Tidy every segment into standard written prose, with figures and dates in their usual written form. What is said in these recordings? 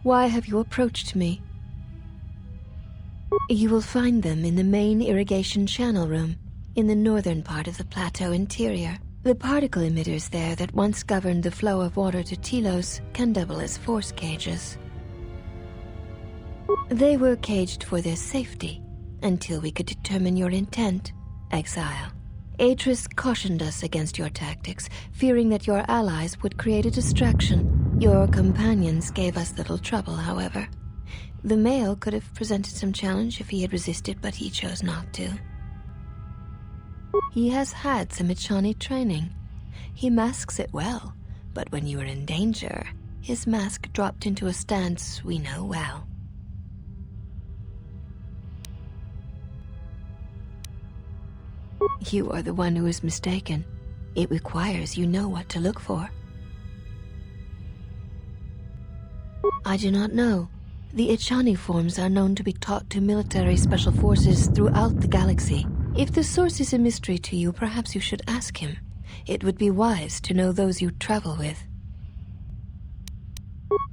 Why have you approached me? You will find them in the main irrigation channel room, in the northern part of the plateau interior. The particle emitters there that once governed the flow of water to Telos can double as force cages. They were caged for their safety until we could determine your intent, exile. Atris cautioned us against your tactics, fearing that your allies would create a distraction. Your companions gave us little trouble, however. The male could have presented some challenge if he had resisted, but he chose not to. He has had some Echani training. He masks it well, but when you are in danger, his mask dropped into a stance we know well. You are the one who is mistaken. It requires you know what to look for. I do not know. The Echani forms are known to be taught to military special forces throughout the galaxy. If the source is a mystery to you, perhaps you should ask him. It would be wise to know those you travel with.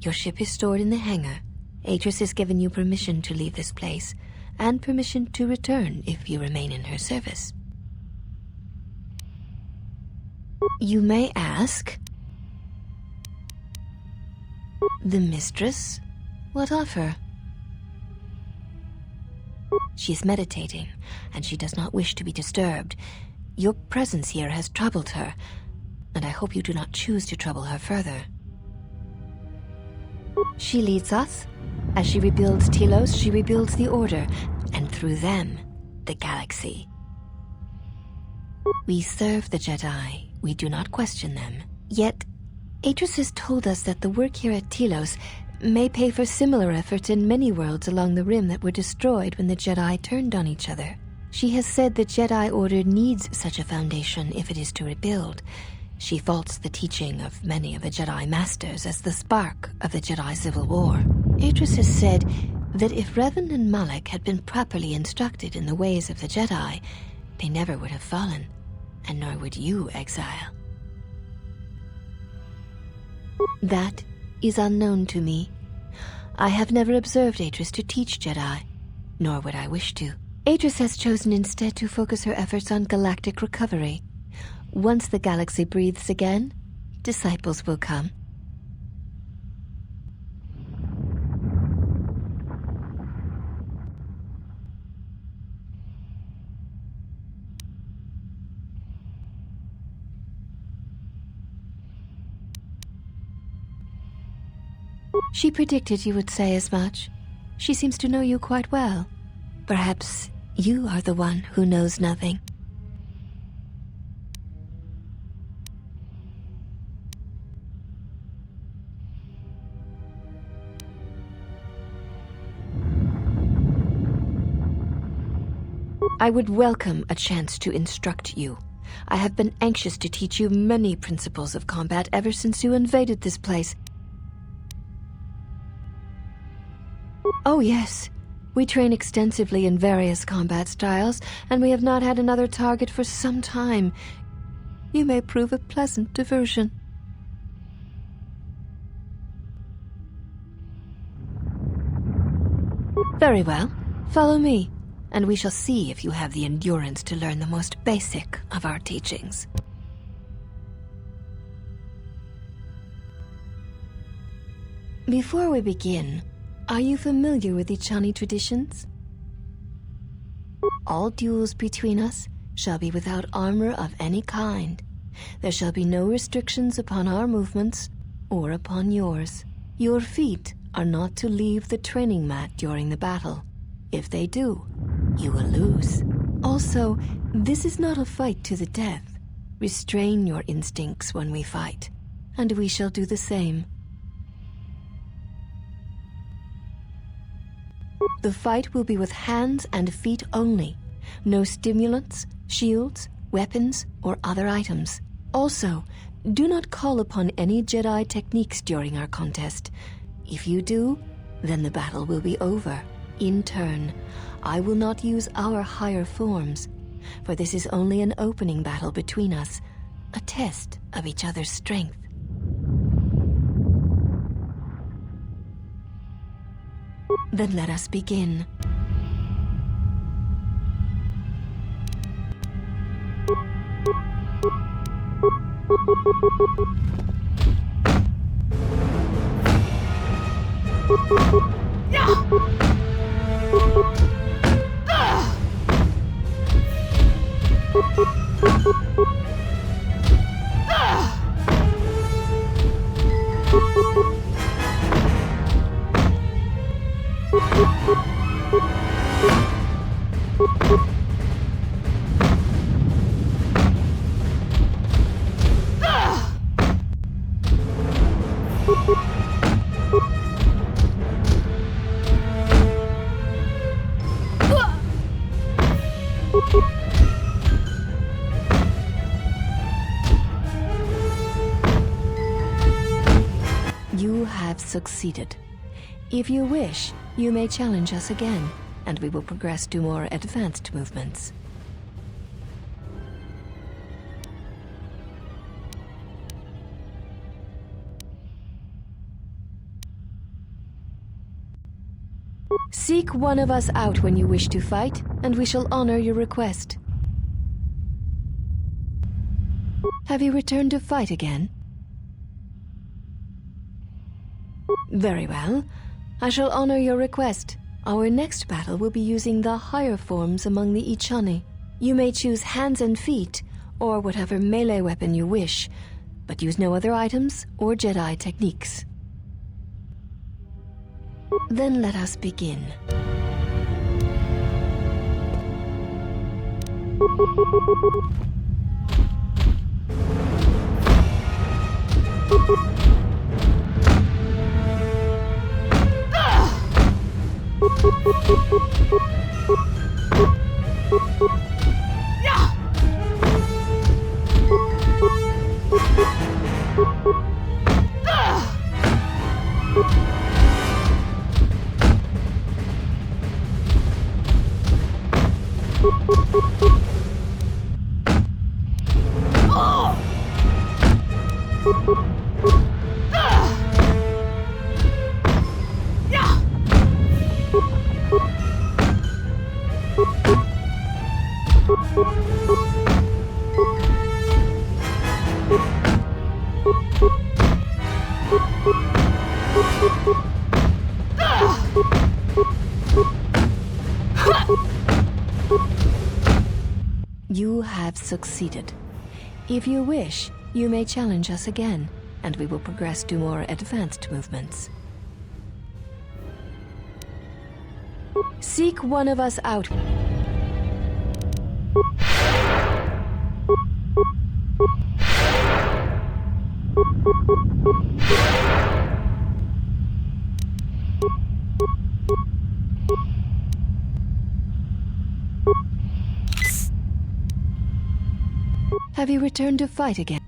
Your ship is stored in the hangar. Atris has given you permission to leave this place, and permission to return if you remain in her service. You may ask, the mistress? What of her? She's meditating, and she does not wish to be disturbed. Your presence here has troubled her, and I hope you do not choose to trouble her further. She leads us. As she rebuilds Telos, she rebuilds the Order, and through them, the galaxy. We serve the Jedi. We do not question them. Yet, Atris has told us that the work here at Telos may pay for similar efforts in many worlds along the Rim that were destroyed when the Jedi turned on each other. She has said the Jedi Order needs such a foundation if it is to rebuild. She faults the teaching of many of the Jedi Masters as the spark of the Jedi Civil War. Atris has said that if Revan and Malak had been properly instructed in the ways of the Jedi, they never would have fallen, and nor would you, exile. That is unknown to me. I have never observed Atris to teach Jedi, nor would I wish to. Atris has chosen instead to focus her efforts on galactic recovery. Once the galaxy breathes again, disciples will come. She predicted you would say as much. She seems to know you quite well. Perhaps you are the one who knows nothing. I would welcome a chance to instruct you. I have been anxious to teach you many principles of combat ever since you invaded this place. Oh yes, we train extensively in various combat styles, and we have not had another target for some time. You may prove a pleasant diversion. Very well, follow me, and we shall see if you have the endurance to learn the most basic of our teachings. Before we begin, are you familiar with Echani traditions? All duels between us shall be without armor of any kind. There shall be no restrictions upon our movements or upon yours. Your feet are not to leave the training mat during the battle. If they do, you will lose. Also, this is not a fight to the death. Restrain your instincts when we fight, and we shall do the same. The fight will be with hands and feet only. No stimulants, shields, weapons, or other items. Also, do not call upon any Jedi techniques during our contest. If you do, then the battle will be over. In turn, I will not use our higher forms, for this is only an opening battle between us, a test of each other's strength. Then let us begin. You have succeeded. If you wish, you may challenge us again, and we will progress to more advanced movements. Seek one of us out when you wish to fight, and we shall honor your request. Have you returned to fight again? Very well. I shall honor your request. Our next battle will be using the higher forms among the Ichani. You may choose hands and feet, or whatever melee weapon you wish, but use no other items or Jedi techniques. Then let us begin. You have succeeded. If you wish, you may challenge us again, and we will progress to more advanced movements. Seek one of us out. Have you returned to fight again?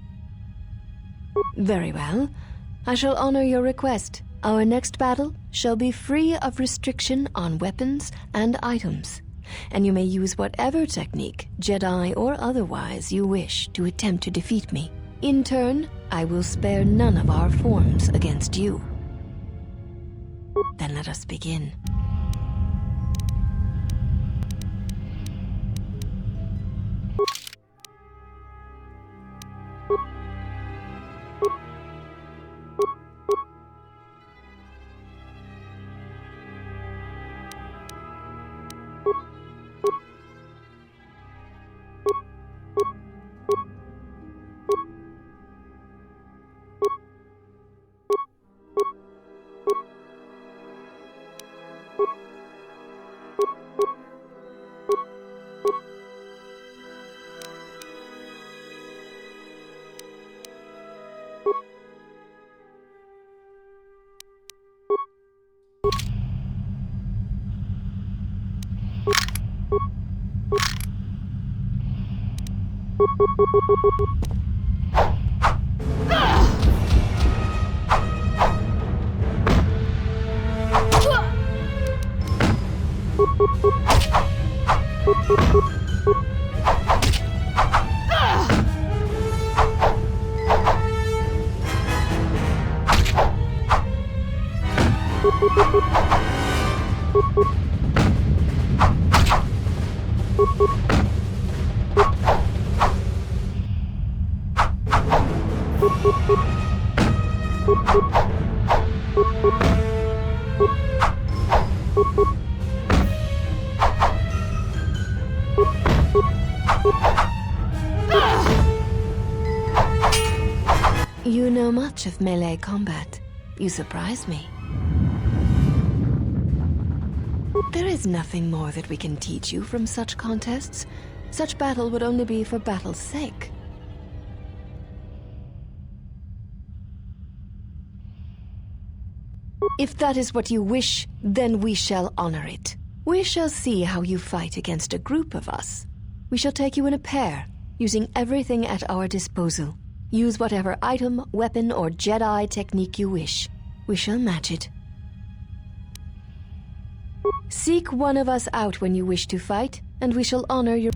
Very well. I shall honor your request. Our next battle shall be free of restriction on weapons and items, and you may use whatever technique, Jedi or otherwise, you wish to attempt to defeat me. In turn, I will spare none of our forms against you. Then let us begin. You know much of melee combat. You surprise me. There is nothing more that we can teach you from such contests. Such battle would only be for battle's sake. If that is what you wish, then we shall honor it. We shall see how you fight against a group of us. We shall take you in a pair, using everything at our disposal. Use whatever item, weapon, or Jedi technique you wish. We shall match it. Seek one of us out when you wish to fight, and we shall honor your...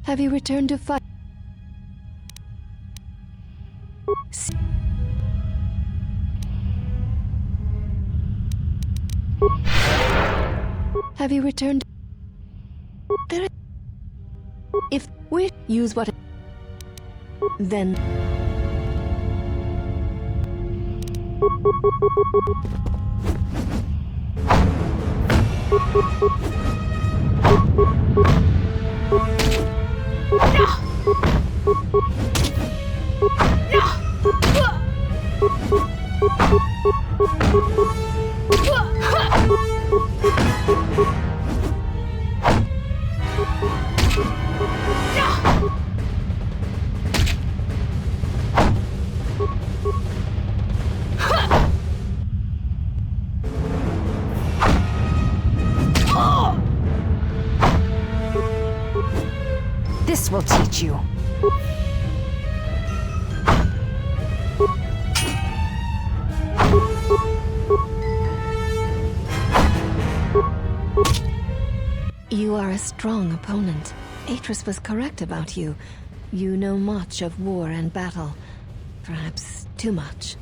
Have you returned to fight? Have you returned? There. If we use what, then. This will teach you. You are a strong opponent. Atris was correct about you. You know much of war and battle. Perhaps too much.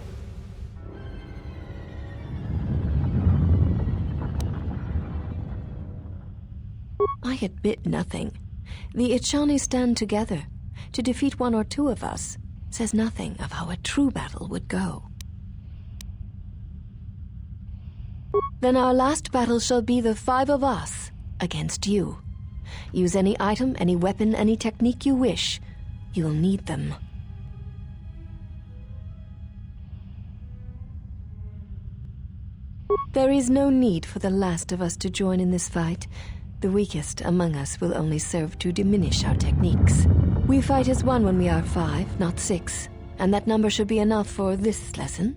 I admit nothing. The Ichani stand together. To defeat one or two of us says nothing of how a true battle would go. Then our last battle shall be the 5 of us against you. Use any item, any weapon, any technique you wish. You'll need them. There is no need for the last of us to join in this fight. The weakest among us will only serve to diminish our techniques. We fight as one when we are 5, not 6, and that number should be enough for this lesson.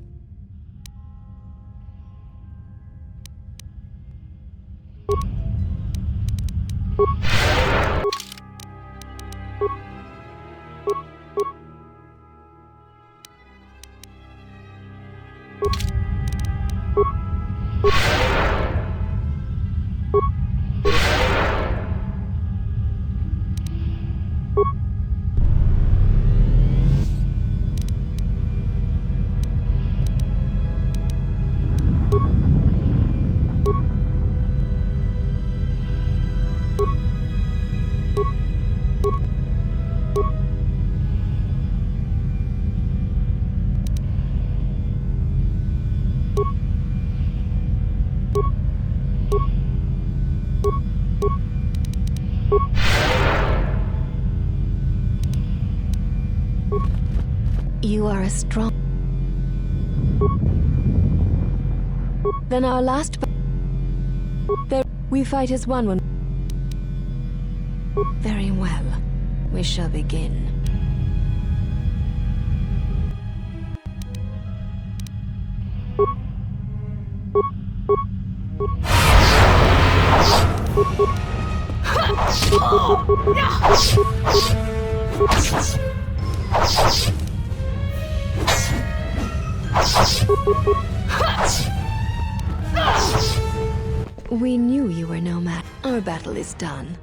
You are a strong... Then our last... There, we fight as one. Very well. We shall begin. We knew you were no match. Our battle is done.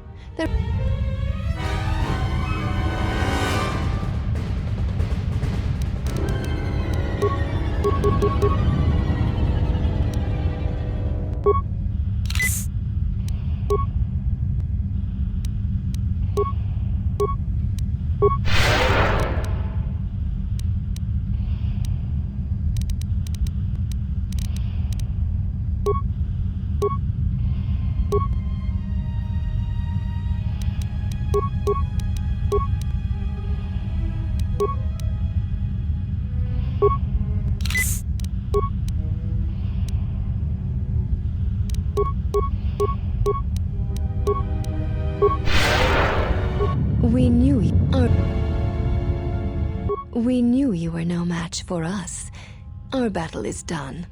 We knew you were no match for us. Our battle is done.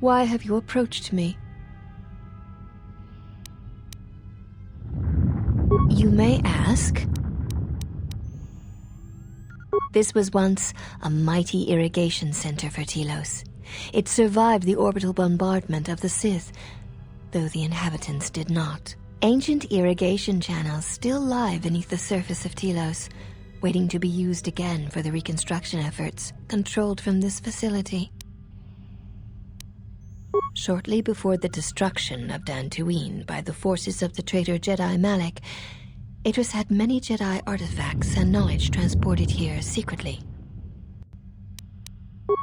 Why have you approached me? You may ask. This was once a mighty irrigation center for Telos. It survived the orbital bombardment of the Sith, though the inhabitants did not. Ancient irrigation channels still lie beneath the surface of Telos, waiting to be used again for the reconstruction efforts controlled from this facility. Shortly before the destruction of Dantooine by the forces of the traitor Jedi Malak, Atris had many Jedi artifacts and knowledge transported here secretly.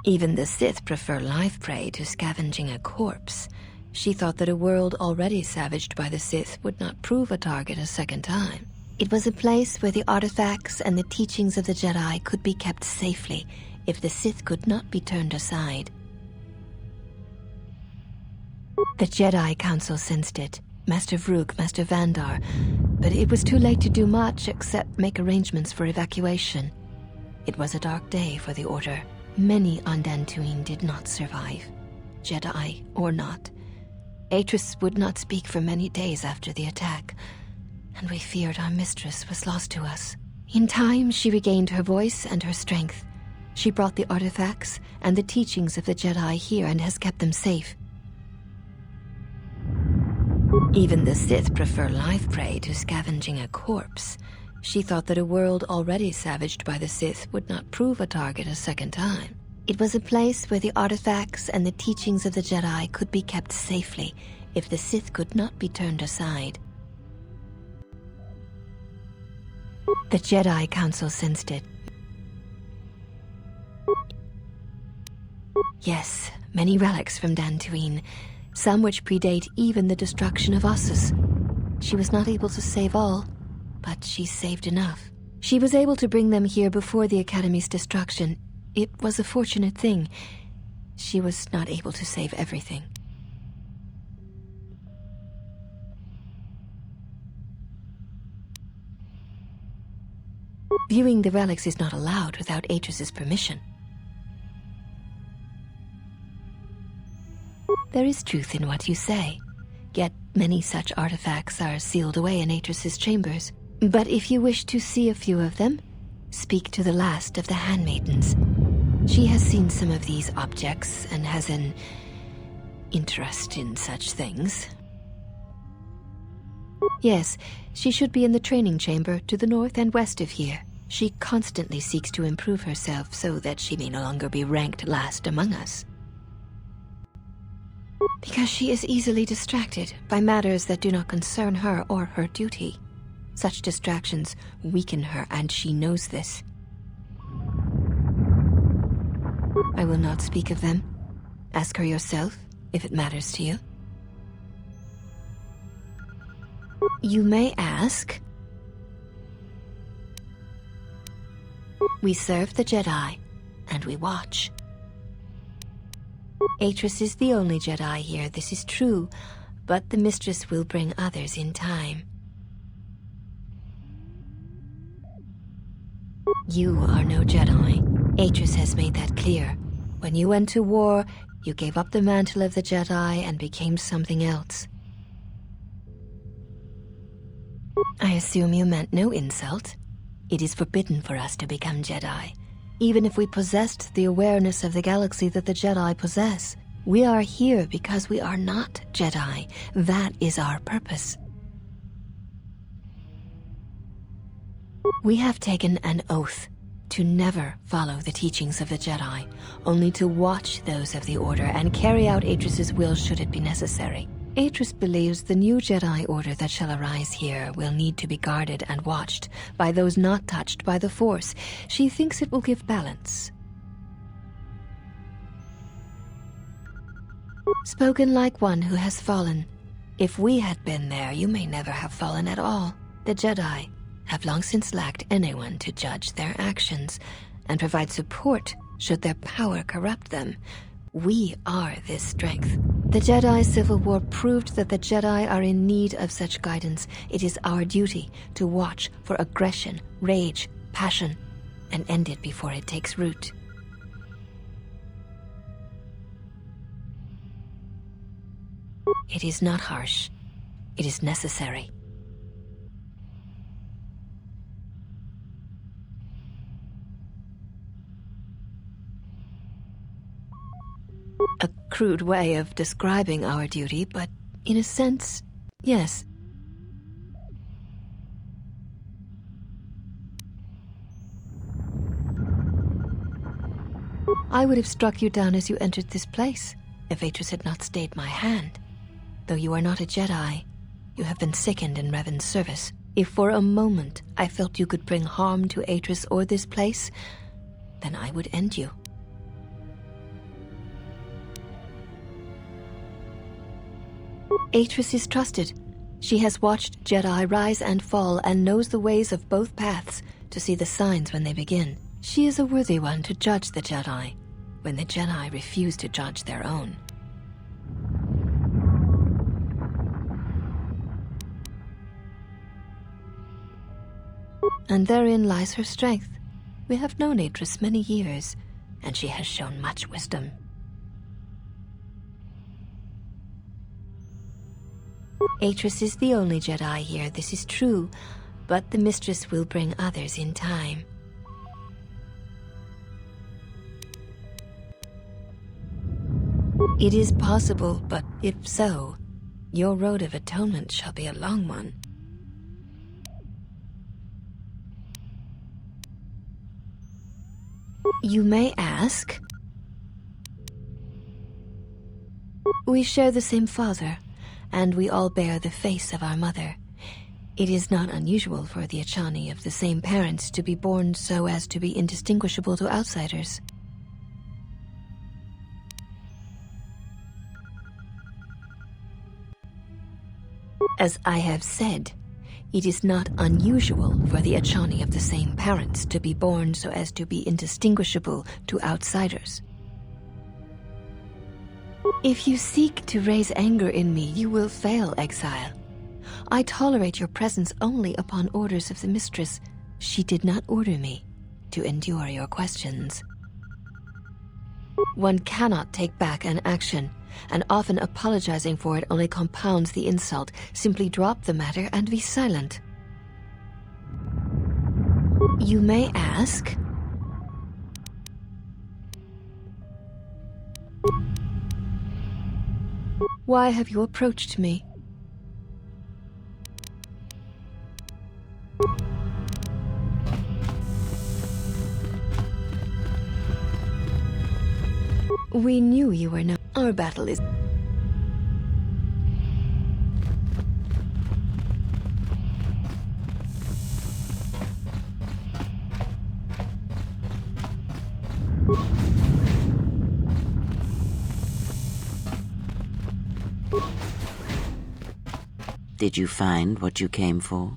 Even the Sith prefer live prey to scavenging a corpse. She thought that a world already savaged by the Sith would not prove a target a second time. It was a place where the artifacts and the teachings of the Jedi could be kept safely if the Sith could not be turned aside. The Jedi Council sensed it, Master Vrook, Master Vandar, but it was too late to do much except make arrangements for evacuation. It was a dark day for the Order. Many on Dantooine did not survive, Jedi or not. Atris would not speak for many days after the attack, and we feared our mistress was lost to us. In time, she regained her voice and her strength. She brought the artifacts and the teachings of the Jedi here and has kept them safe. Even the Sith prefer live prey to scavenging a corpse. She thought that a world already savaged by the Sith would not prove a target a second time. It was a place where the artifacts and the teachings of the Jedi could be kept safely if the Sith could not be turned aside. The Jedi Council sensed it. Yes, many relics from Dantooine, some which predate even the destruction of Ossus. She was not able to save all, but she saved enough. She was able to bring them here before the Academy's destruction. It was a fortunate thing. She was not able to save everything. Viewing the relics is not allowed without Atris's permission. There is truth in what you say, yet many such artifacts are sealed away in Atris's chambers. But if you wish to see a few of them, speak to the last of the handmaidens. She has seen some of these objects and has an interest in such things. Yes, she should be in the training chamber to the north and west of here. She constantly seeks to improve herself so that she may no longer be ranked last among us. Because she is easily distracted by matters that do not concern her or her duty. Such distractions weaken her, and she knows this. I will not speak of them. Ask her yourself, if it matters to you. You may ask. We serve the Jedi, and we watch. Atris is the only Jedi here, this is true, but the Mistress will bring others in time. You are no Jedi. Atris has made that clear. When you went to war, you gave up the mantle of the Jedi and became something else. I assume you meant no insult. It is forbidden for us to become Jedi. Even if we possessed the awareness of the galaxy that the Jedi possess, we are here because we are not Jedi. That is our purpose. We have taken an oath to never follow the teachings of the Jedi, only to watch those of the Order and carry out Atris's will should it be necessary. Atris believes the new Jedi Order that shall arise here will need to be guarded and watched by those not touched by the Force. She thinks it will give balance. Spoken like one who has fallen. If we had been there, you may never have fallen at all. The Jedi have long since lacked anyone to judge their actions and provide support should their power corrupt them. We are this strength. The Jedi Civil War proved that the Jedi are in need of such guidance. It is our duty to watch for aggression, rage, passion, and end it before it takes root. It is not harsh. It is necessary. A crude way of describing our duty, but in a sense, yes. I would have struck you down as you entered this place, if Atris had not stayed my hand. Though you are not a Jedi, you have been sickened in Revan's service. If for a moment I felt you could bring harm to Atris or this place, then I would end you. Atris is trusted. She has watched Jedi rise and fall and knows the ways of both paths to see the signs when they begin. She is a worthy one to judge the Jedi when the Jedi refuse to judge their own. And therein lies her strength. We have known Atris many years, and she has shown much wisdom. Atris is the only Jedi here, this is true, but the Mistress will bring others in time. It is possible, but if so, your road of atonement shall be a long one. You may ask. We share the same father, and we all bear the face of our mother. It is not unusual for the Achani of the same parents to be born so as to be indistinguishable to outsiders. As I have said, it is not unusual for the Achani of the same parents to be born so as to be indistinguishable to outsiders. If you seek to raise anger in me, you will fail, exile. I tolerate your presence only upon orders of the mistress. She did not order me to endure your questions. One cannot take back an action, and often apologizing for it only compounds the insult. Simply drop the matter and be silent. You may ask, why have you approached me? We knew you were not. Our battle is... Did you find what you came for?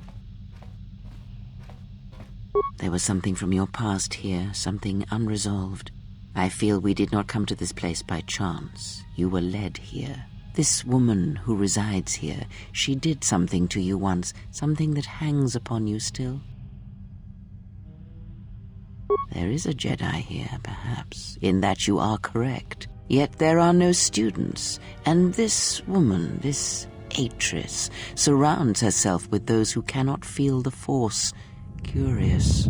There was something from your past here, something unresolved. I feel we did not come to this place by chance. You were led here. This woman who resides here, she did something to you once, something that hangs upon you still. There is a Jedi here, perhaps, in that you are correct. Yet there are no students, and this woman, this Atris, surrounds herself with those who cannot feel the Force. Curious.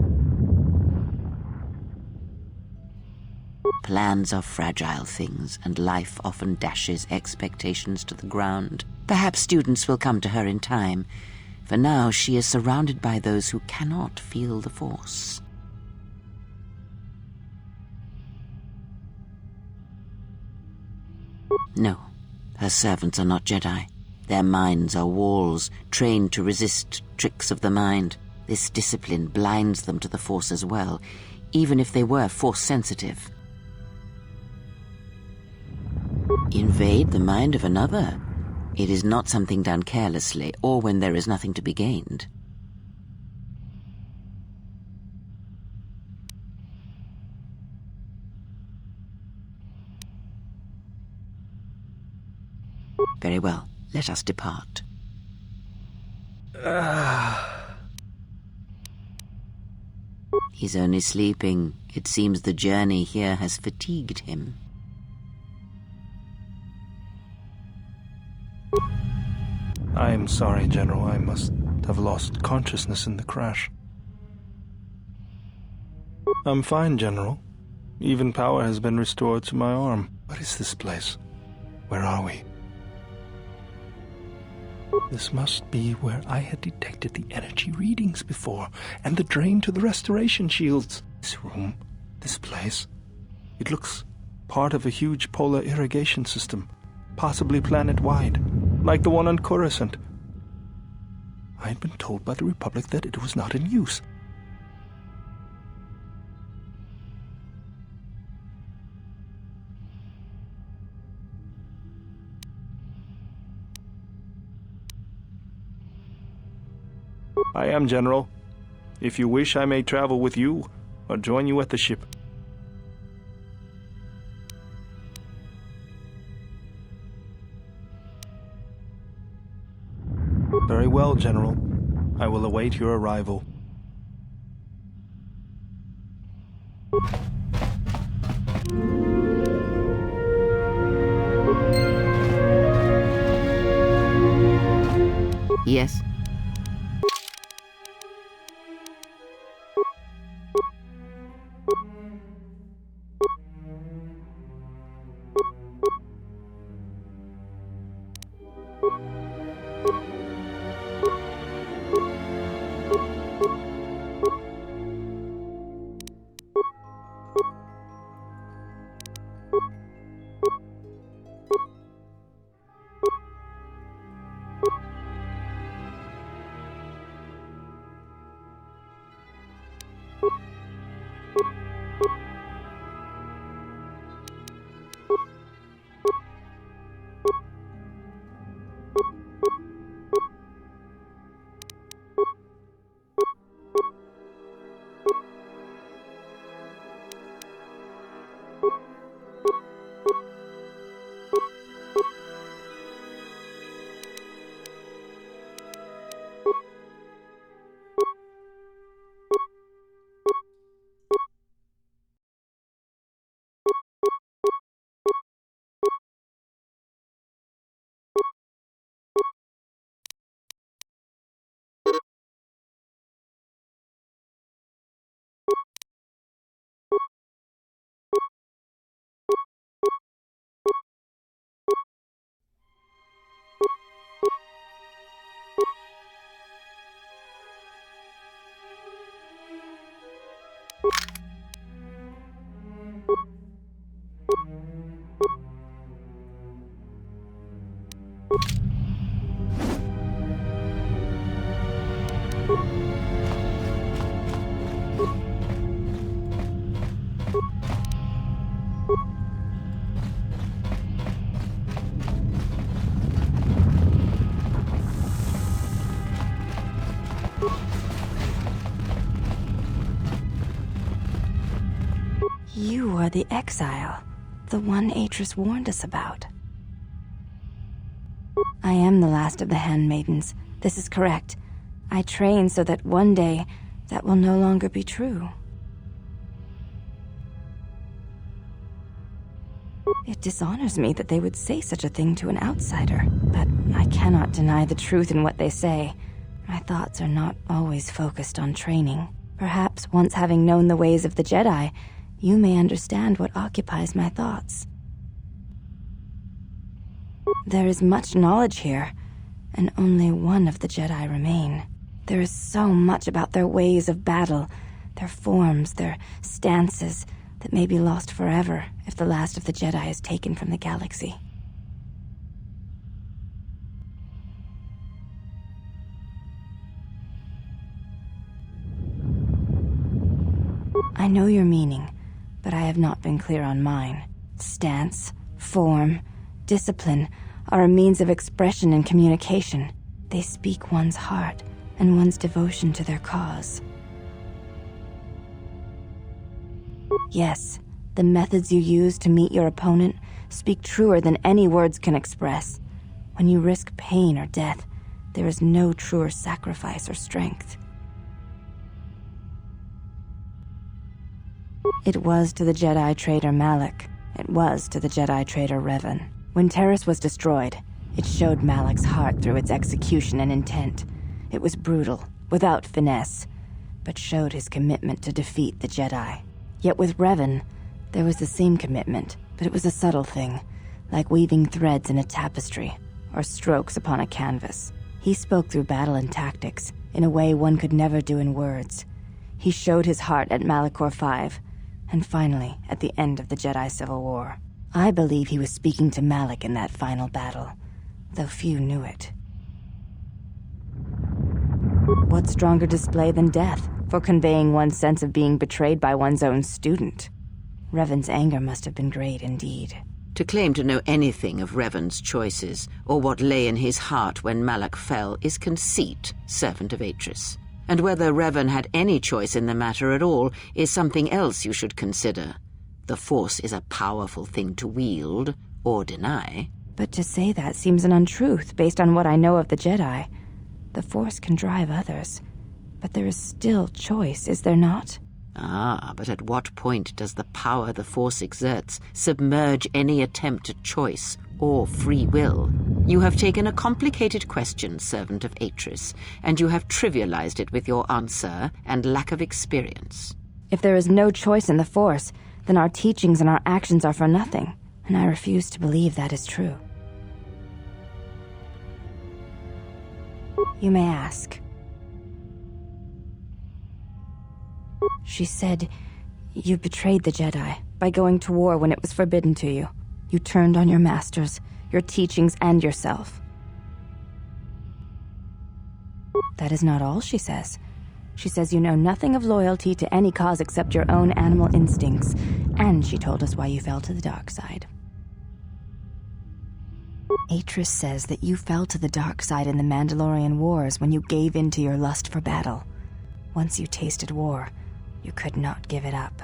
Plans are fragile things, and life often dashes expectations to the ground. Perhaps students will come to her in time. For now, she is surrounded by those who cannot feel the Force. No, her servants are not Jedi. Their minds are walls, trained to resist tricks of the mind. This discipline blinds them to the Force as well, even if they were Force-sensitive. Invade the mind of another? It is not something done carelessly, or when there is nothing to be gained. Very well, let us depart. He's only sleeping. It seems the journey here has fatigued him. I am sorry, General. I must have lost consciousness in the crash. I'm fine, General. Even power has been restored to my arm. What is this place? Where are we? This must be where I had detected the energy readings before, and the drain to the restoration shields. This room, this place, it looks part of a huge polar irrigation system, possibly planet-wide, like the one on Coruscant. I had been told by the Republic that it was not in use. I am, General. If you wish, I may travel with you, or join you at the ship. Very well, General. I will await your arrival. Yes? You are the exile, the one Atris warned us about. I am the last of the handmaidens. This is correct. I train so that one day that will no longer be true. It dishonors me that they would say such a thing to an outsider, but I cannot deny the truth in what they say. My thoughts are not always focused on training. Perhaps once having known the ways of the Jedi, you may understand what occupies my thoughts. There is much knowledge here, and only one of the Jedi remain. There is so much about their ways of battle, their forms, their stances, that may be lost forever if the last of the Jedi is taken from the galaxy. I know your meaning, but I have not been clear on mine. Stance, form, discipline are a means of expression and communication. They speak one's heart and one's devotion to their cause. Yes, the methods you use to meet your opponent speak truer than any words can express. When you risk pain or death, there is no truer sacrifice or strength. It was to the Jedi traitor Malak. It was to the Jedi traitor Revan. When Terrace was destroyed, it showed Malak's heart through its execution and intent. It was brutal, without finesse, but showed his commitment to defeat the Jedi. Yet with Revan, there was the same commitment, but it was a subtle thing, like weaving threads in a tapestry, or strokes upon a canvas. He spoke through battle and tactics, in a way one could never do in words. He showed his heart at Malachor V, and finally, at the end of the Jedi Civil War. I believe he was speaking to Malak in that final battle, though few knew it. What stronger display than death for conveying one's sense of being betrayed by one's own student? Revan's anger must have been great indeed. To claim to know anything of Revan's choices, or what lay in his heart when Malak fell, is conceit, servant of Atris. And whether Revan had any choice in the matter at all is something else you should consider. The Force is a powerful thing to wield, or deny. But to say that seems an untruth based on what I know of the Jedi. The Force can drive others, but there is still choice, is there not? Ah, but at what point does the power the Force exerts submerge any attempt at choice or free will? You have taken a complicated question, servant of Atris, and you have trivialized it with your answer and lack of experience. If there is no choice in the Force, then our teachings and our actions are for nothing, and I refuse to believe that is true. You may ask. She said, you betrayed the Jedi by going to war when it was forbidden to you. You turned on your masters, your teachings, and yourself. That is not all she says. She says you know nothing of loyalty to any cause except your own animal instincts, and she told us why you fell to the dark side. Atris says that you fell to the dark side in the Mandalorian Wars when you gave in to your lust for battle. Once you tasted war, you could not give it up.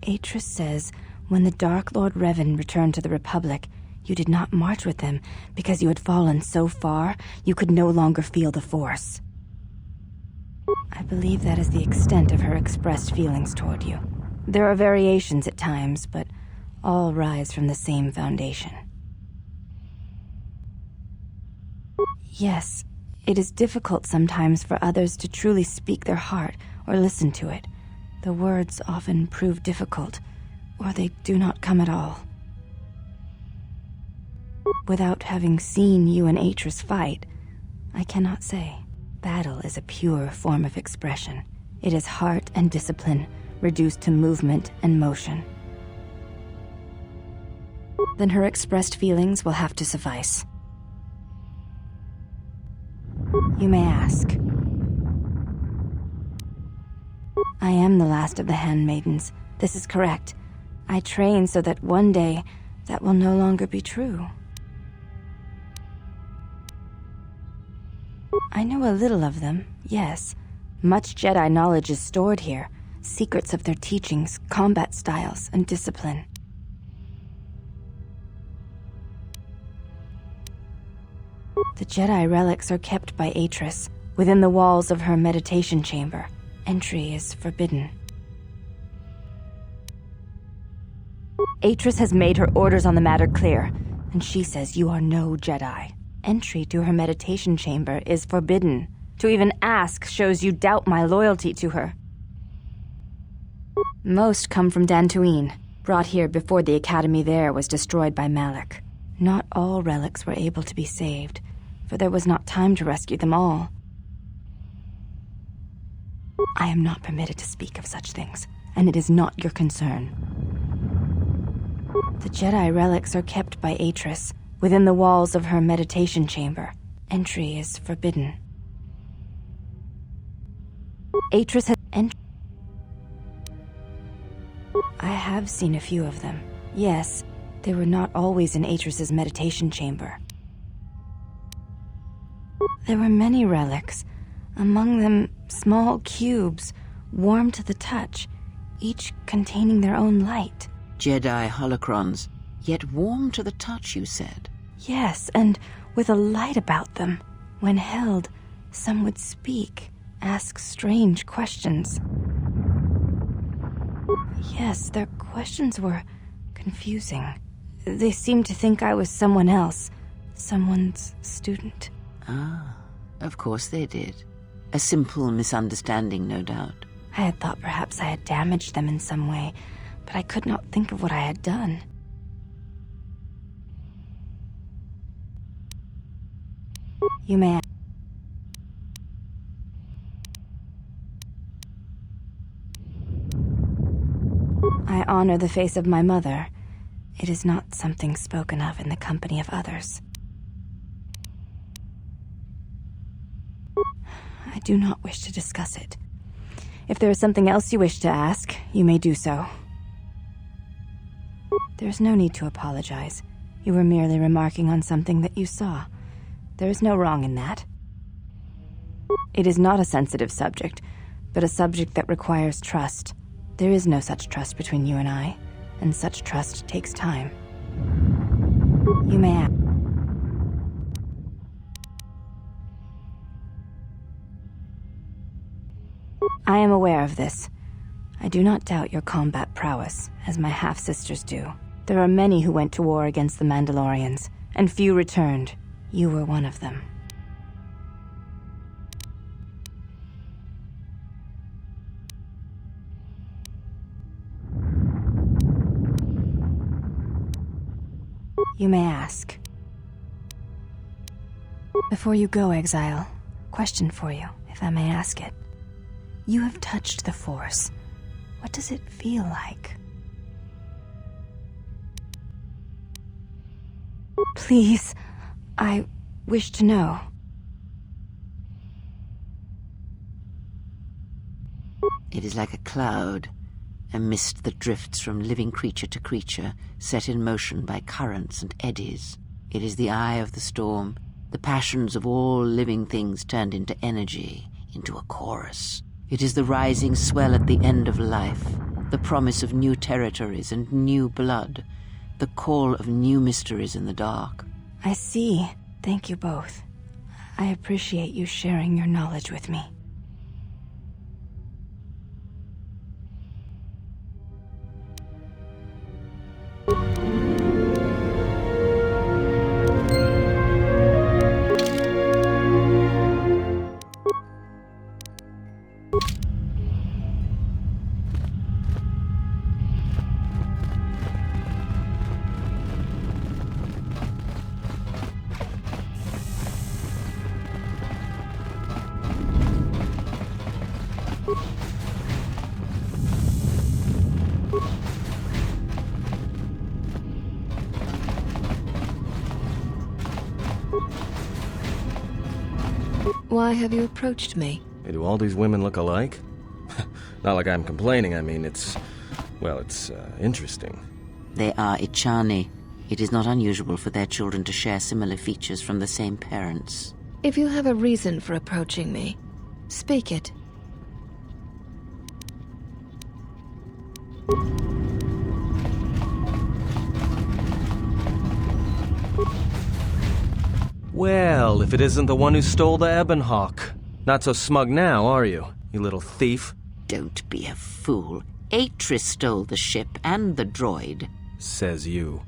Atris says when the Dark Lord Revan returned to the Republic, you did not march with him because you had fallen so far you could no longer feel the Force. I believe that is the extent of her expressed feelings toward you. There are variations at times, but all rise from the same foundation. Yes, it is difficult sometimes for others to truly speak their heart or listen to it. The words often prove difficult, or they do not come at all. Without having seen you and Atris fight, I cannot say. Battle is a pure form of expression. It is heart and discipline, reduced to movement and motion. Then her expressed feelings will have to suffice. You may ask. I am the last of the handmaidens. This is correct. I train so that one day that will no longer be true. I know a little of them, yes. Much Jedi knowledge is stored here. Secrets of their teachings, combat styles, and discipline. The Jedi relics are kept by Atris, within the walls of her meditation chamber. Entry is forbidden. Atris has made her orders on the matter clear, and she says you are no Jedi. Entry to her meditation chamber is forbidden. To even ask shows you doubt my loyalty to her. Most come from Dantooine, brought here before the academy there was destroyed by Malak. Not all relics were able to be saved, for there was not time to rescue them all. I am not permitted to speak of such things, and it is not your concern. The Jedi relics are kept by Atris, within the walls of her meditation chamber. Entry is forbidden. Atris has I have seen a few of them. Yes, they were not always in Atris's meditation chamber. There were many relics, among them small cubes, warm to the touch, each containing their own light. Jedi holocrons, yet warm to the touch, you said? Yes, and with a light about them. When held, some would speak, ask strange questions. Yes, their questions were confusing. They seemed to think I was someone else, someone's student. Ah, of course they did. A simple misunderstanding, no doubt. I had thought perhaps I had damaged them in some way, but I could not think of what I had done. You may... I honor the face of my mother. It is not something spoken of in the company of others. I do not wish to discuss it. If there is something else you wish to ask, you may do so. There is no need to apologize. You were merely remarking on something that you saw. There is no wrong in that. It is not a sensitive subject, but a subject that requires trust. There is no such trust between you and I, and such trust takes time. You may ask. I am aware of this. I do not doubt your combat prowess, as my half-sisters do. There are many who went to war against the Mandalorians, and few returned. You were one of them. You may ask. Before you go, Exile, question for you, if I may ask it. You have touched the Force. What does it feel like? Please, I wish to know. It is like a cloud, a mist that drifts from living creature to creature, set in motion by currents and eddies. It is the eye of the storm, the passions of all living things turned into energy, into a chorus. It is the rising swell at the end of life, the promise of new territories and new blood, the call of new mysteries in the dark. I see. Thank you both. I appreciate you sharing your knowledge with me. Why have you approached me? Hey, do all these women look alike? Not like I'm complaining, I mean, it's interesting. They are Ichani. It is not unusual for their children to share similar features from the same parents. If you have a reason for approaching me, speak it. Well, if it isn't the one who stole the Ebonhawk. Not so smug now, are you, you little thief? Don't be a fool. Atris stole the ship and the droid. Says you.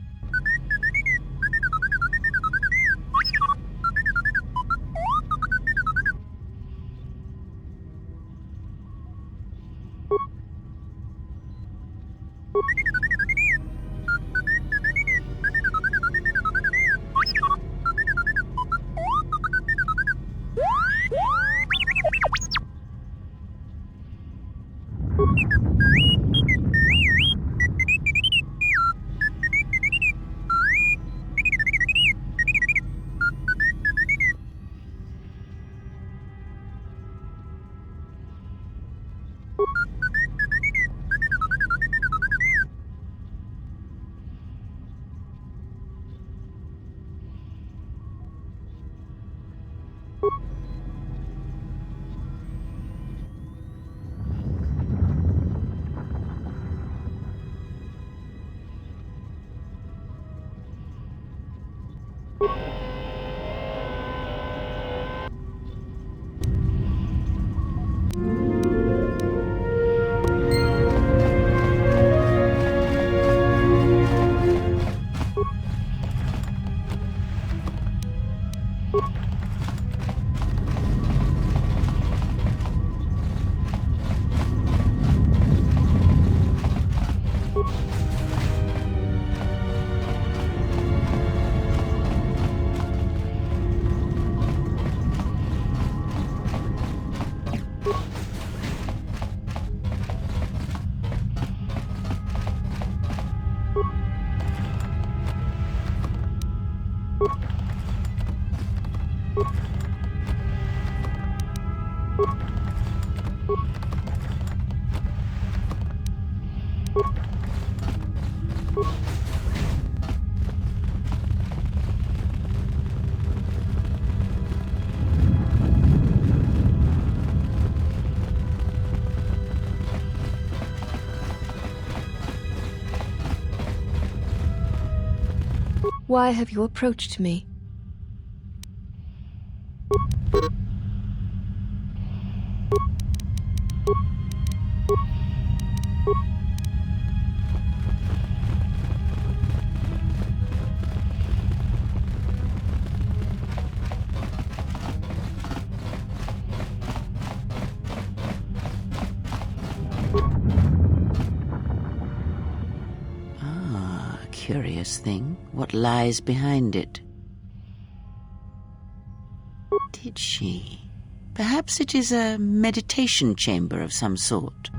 Why have you approached me? Curious thing. What lies behind it? Did she? Perhaps it is a meditation chamber of some sort.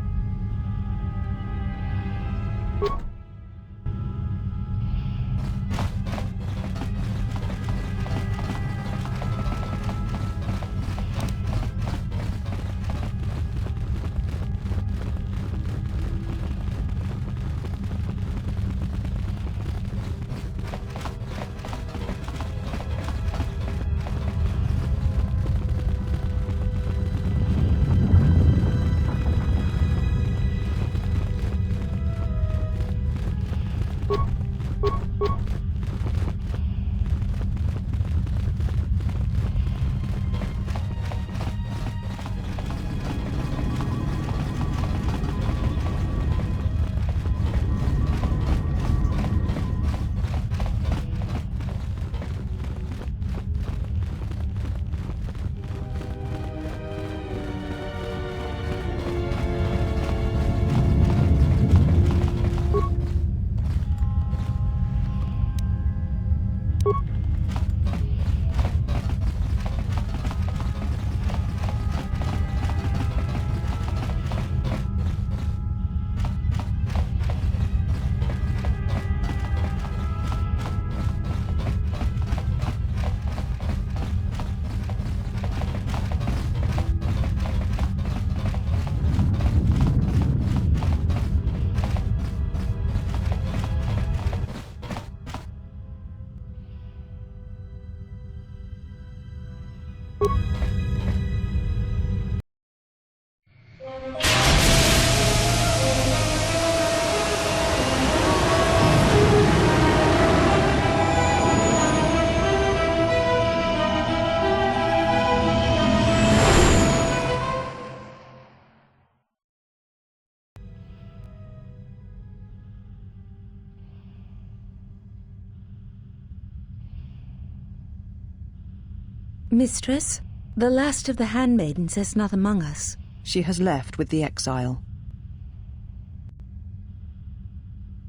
Mistress, the last of the handmaidens is not among us. She has left with the exile.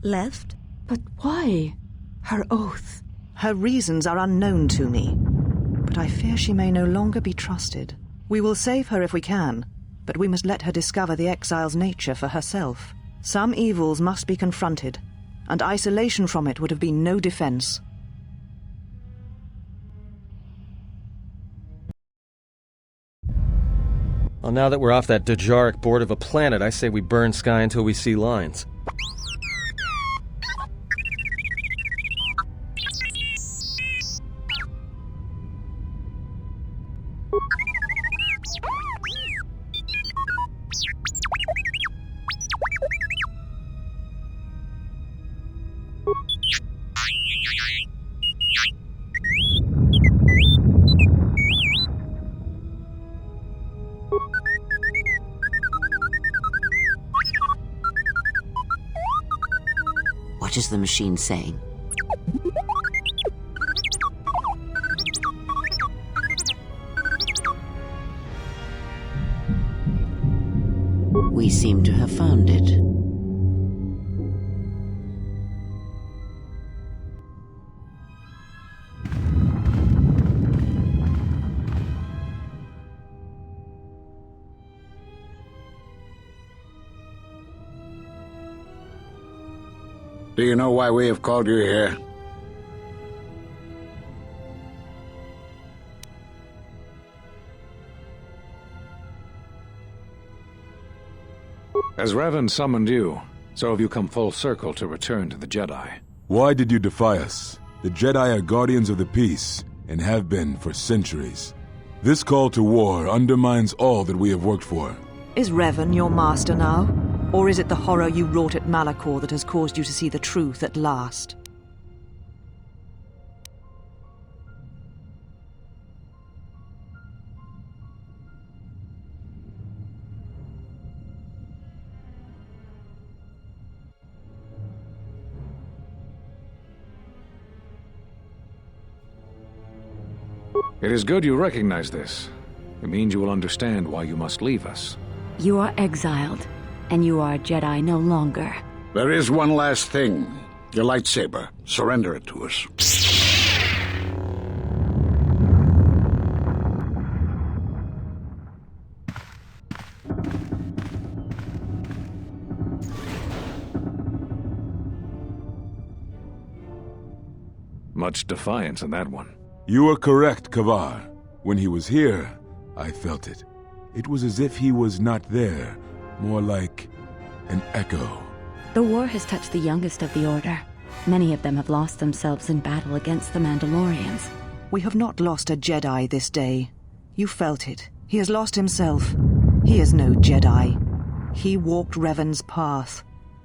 Left? But why? Her oath. Her reasons are unknown to me, but I fear she may no longer be trusted. We will save her if we can, but we must let her discover the exile's nature for herself. Some evils must be confronted, and isolation from it would have been no defense. Well, now that we're off that Dejaric board of a planet, I say we burn sky until we see lines. What is the machine saying? We seem to have found it. Do you know why we have called you here? As Revan summoned you, so have you come full circle to return to the Jedi. Why did you defy us? The Jedi are guardians of the peace, and have been for centuries. This call to war undermines all that we have worked for. Is Revan your master now? Or is it the horror you wrought at Malachor that has caused you to see the truth at last? It is good you recognize this. It means you will understand why you must leave us. You are exiled, and you are a Jedi no longer. There is one last thing. Your lightsaber. Surrender it to us. Much defiance in that one. You are correct, Kavar. When he was here, I felt it. It was as if he was not there, more like an echo. The war has touched the youngest of the Order. Many of them have lost themselves in battle against the Mandalorians. We have not lost a Jedi this day. You felt it. He has lost himself. He is no Jedi. He walked Revan's path,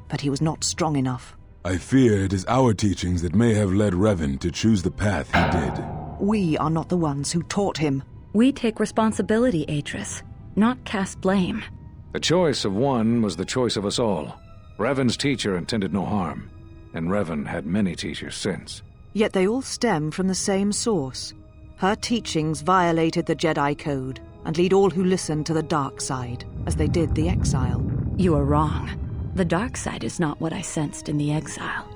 but he was not strong enough. I fear it is our teachings that may have led Revan to choose the path he did. We are not the ones who taught him. We take responsibility, Atris, not cast blame. The choice of one was the choice of us all. Revan's teacher intended no harm, and Revan had many teachers since. Yet they all stem from the same source. Her teachings violated the Jedi Code and lead all who listen to the dark side, as they did the exile. You are wrong. The dark side is not what I sensed in the exile.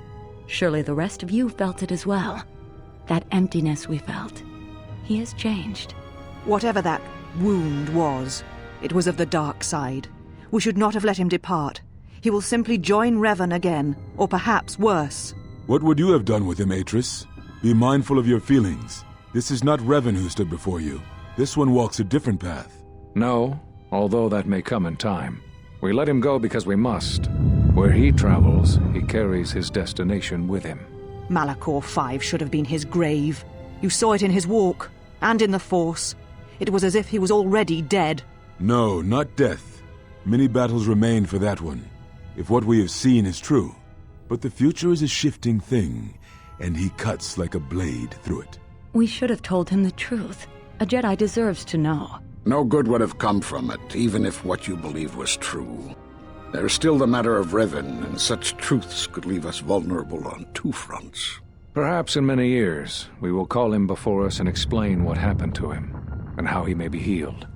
Surely the rest of you felt it as well. That emptiness we felt. He has changed. Whatever that wound was, it was of the dark side. We should not have let him depart. He will simply join Revan again, or perhaps worse. What would you have done with him, Atris? Be mindful of your feelings. This is not Revan who stood before you. This one walks a different path. No, although that may come in time. We let him go because we must. Where he travels, he carries his destination with him. Malachor 5 should have been his grave. You saw it in his walk, and in the Force. It was as if he was already dead. No, not death. Many battles remain for that one, if what we have seen is true. But the future is a shifting thing, and he cuts like a blade through it. We should have told him the truth. A Jedi deserves to know. No good would have come from it, even if what you believed was true. There's still the matter of Revan, and such truths could leave us vulnerable on two fronts. Perhaps in many years, we will call him before us and explain what happened to him, and how he may be healed.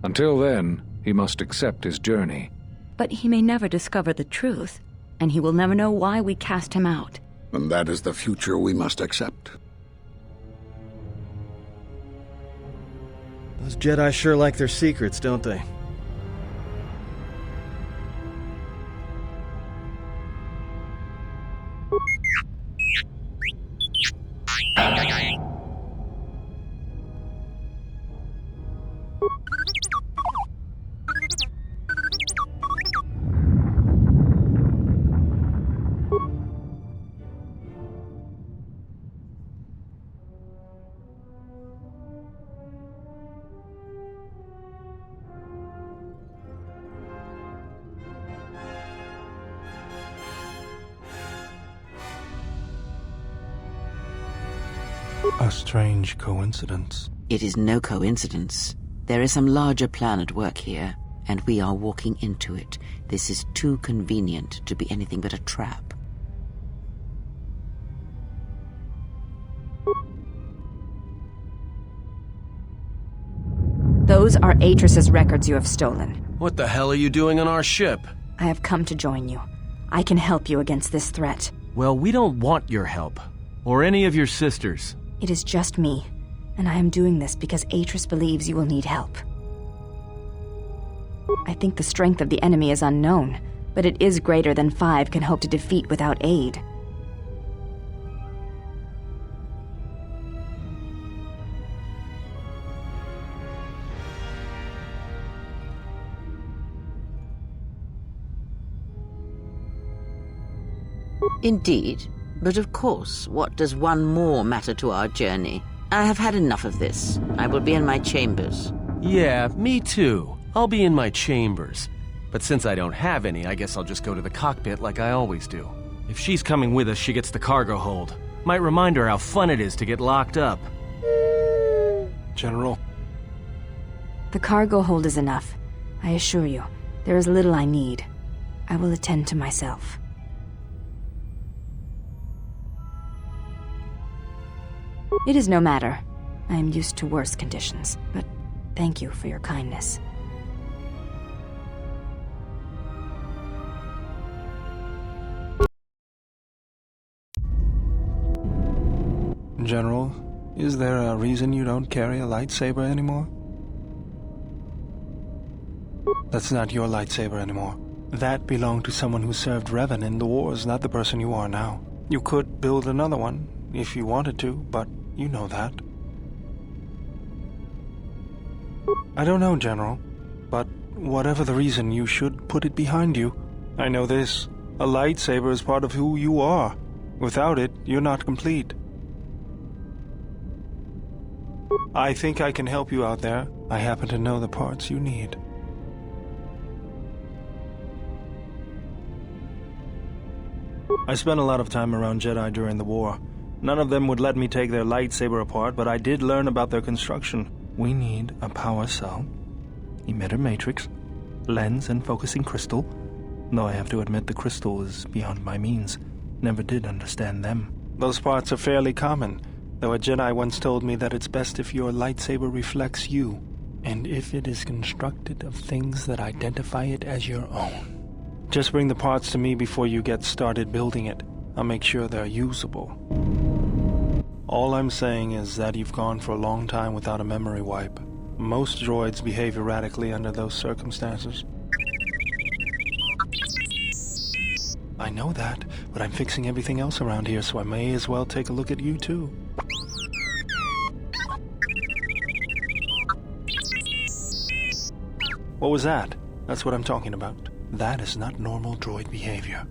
Until then, he must accept his journey. But he may never discover the truth, and he will never know why we cast him out. And that is the future we must accept. Those Jedi sure like their secrets, don't they? A strange coincidence. It is no coincidence. There is some larger plan at work here, and we are walking into it. This is too convenient to be anything but a trap. Those are Atris's records you have stolen. What the hell are you doing on our ship? I have come to join you. I can help you against this threat. Well, we don't want your help. Or any of your sisters. It is just me, and I am doing this because Atris believes you will need help. I think the strength of the enemy is unknown, but it is greater than 5 can hope to defeat without aid. Indeed. But of course, what does one more matter to our journey? I have had enough of this. I will be in my chambers. Yeah, me too. I'll be in my chambers. But since I don't have any, I guess I'll just go to the cockpit like I always do. If she's coming with us, she gets the cargo hold. Might remind her how fun it is to get locked up. General. The cargo hold is enough. I assure you, there is little I need. I will attend to myself. It is no matter. I am used to worse conditions, but thank you for your kindness. General, is there a reason you don't carry a lightsaber anymore? That's not your lightsaber anymore. That belonged to someone who served Revan in the wars, not the person you are now. You could build another one, if you wanted to, but you know that. I don't know, General, but whatever the reason, you should put it behind you. I know this. A lightsaber is part of who you are. Without it, you're not complete. I think I can help you out there. I happen to know the parts you need. I spent a lot of time around Jedi during the war. None of them would let me take their lightsaber apart, but I did learn about their construction. We need a power cell, emitter matrix, lens and focusing crystal, though I have to admit the crystal is beyond my means. Never did understand them. Those parts are fairly common, though a Jedi once told me that it's best if your lightsaber reflects you, and if it is constructed of things that identify it as your own. Just bring the parts to me before you get started building it. I'll make sure they're usable. All I'm saying is that you've gone for a long time without a memory wipe. Most droids behave erratically under those circumstances. I know that, but I'm fixing everything else around here, so I may as well take a look at you too. What was that? That's what I'm talking about. That is not normal droid behavior.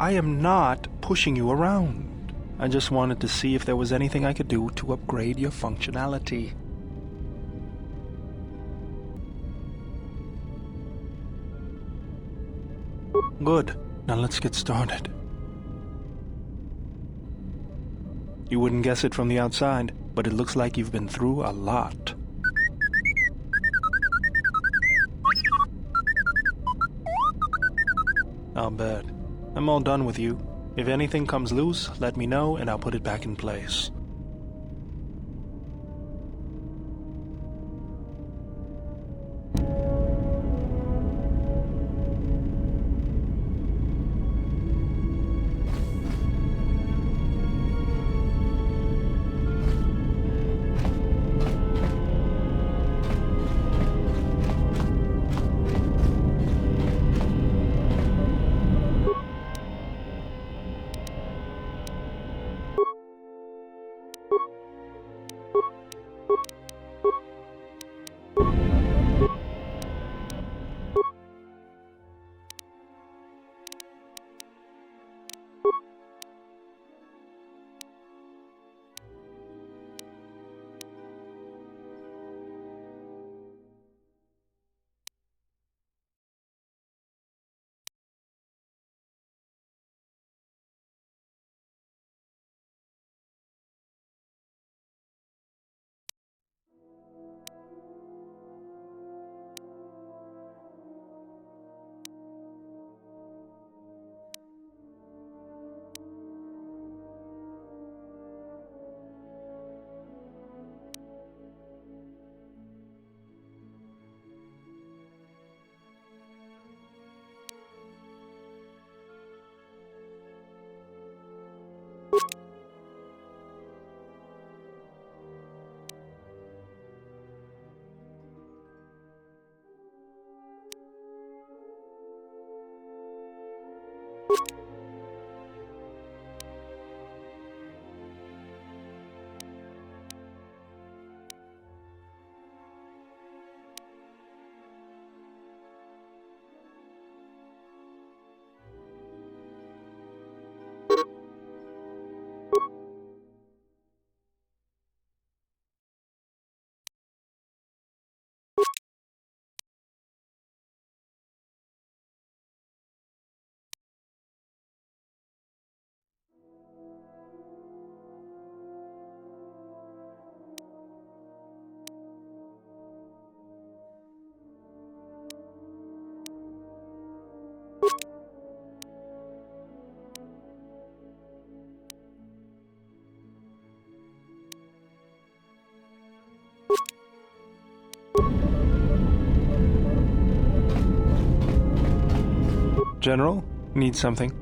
I am not pushing you around. I just wanted to see if there was anything I could do to upgrade your functionality. Good. Now let's get started. You wouldn't guess it from the outside, but it looks like you've been through a lot. I'll bet. I'm all done with you. If anything comes loose, let me know and I'll put it back in place. General, need something?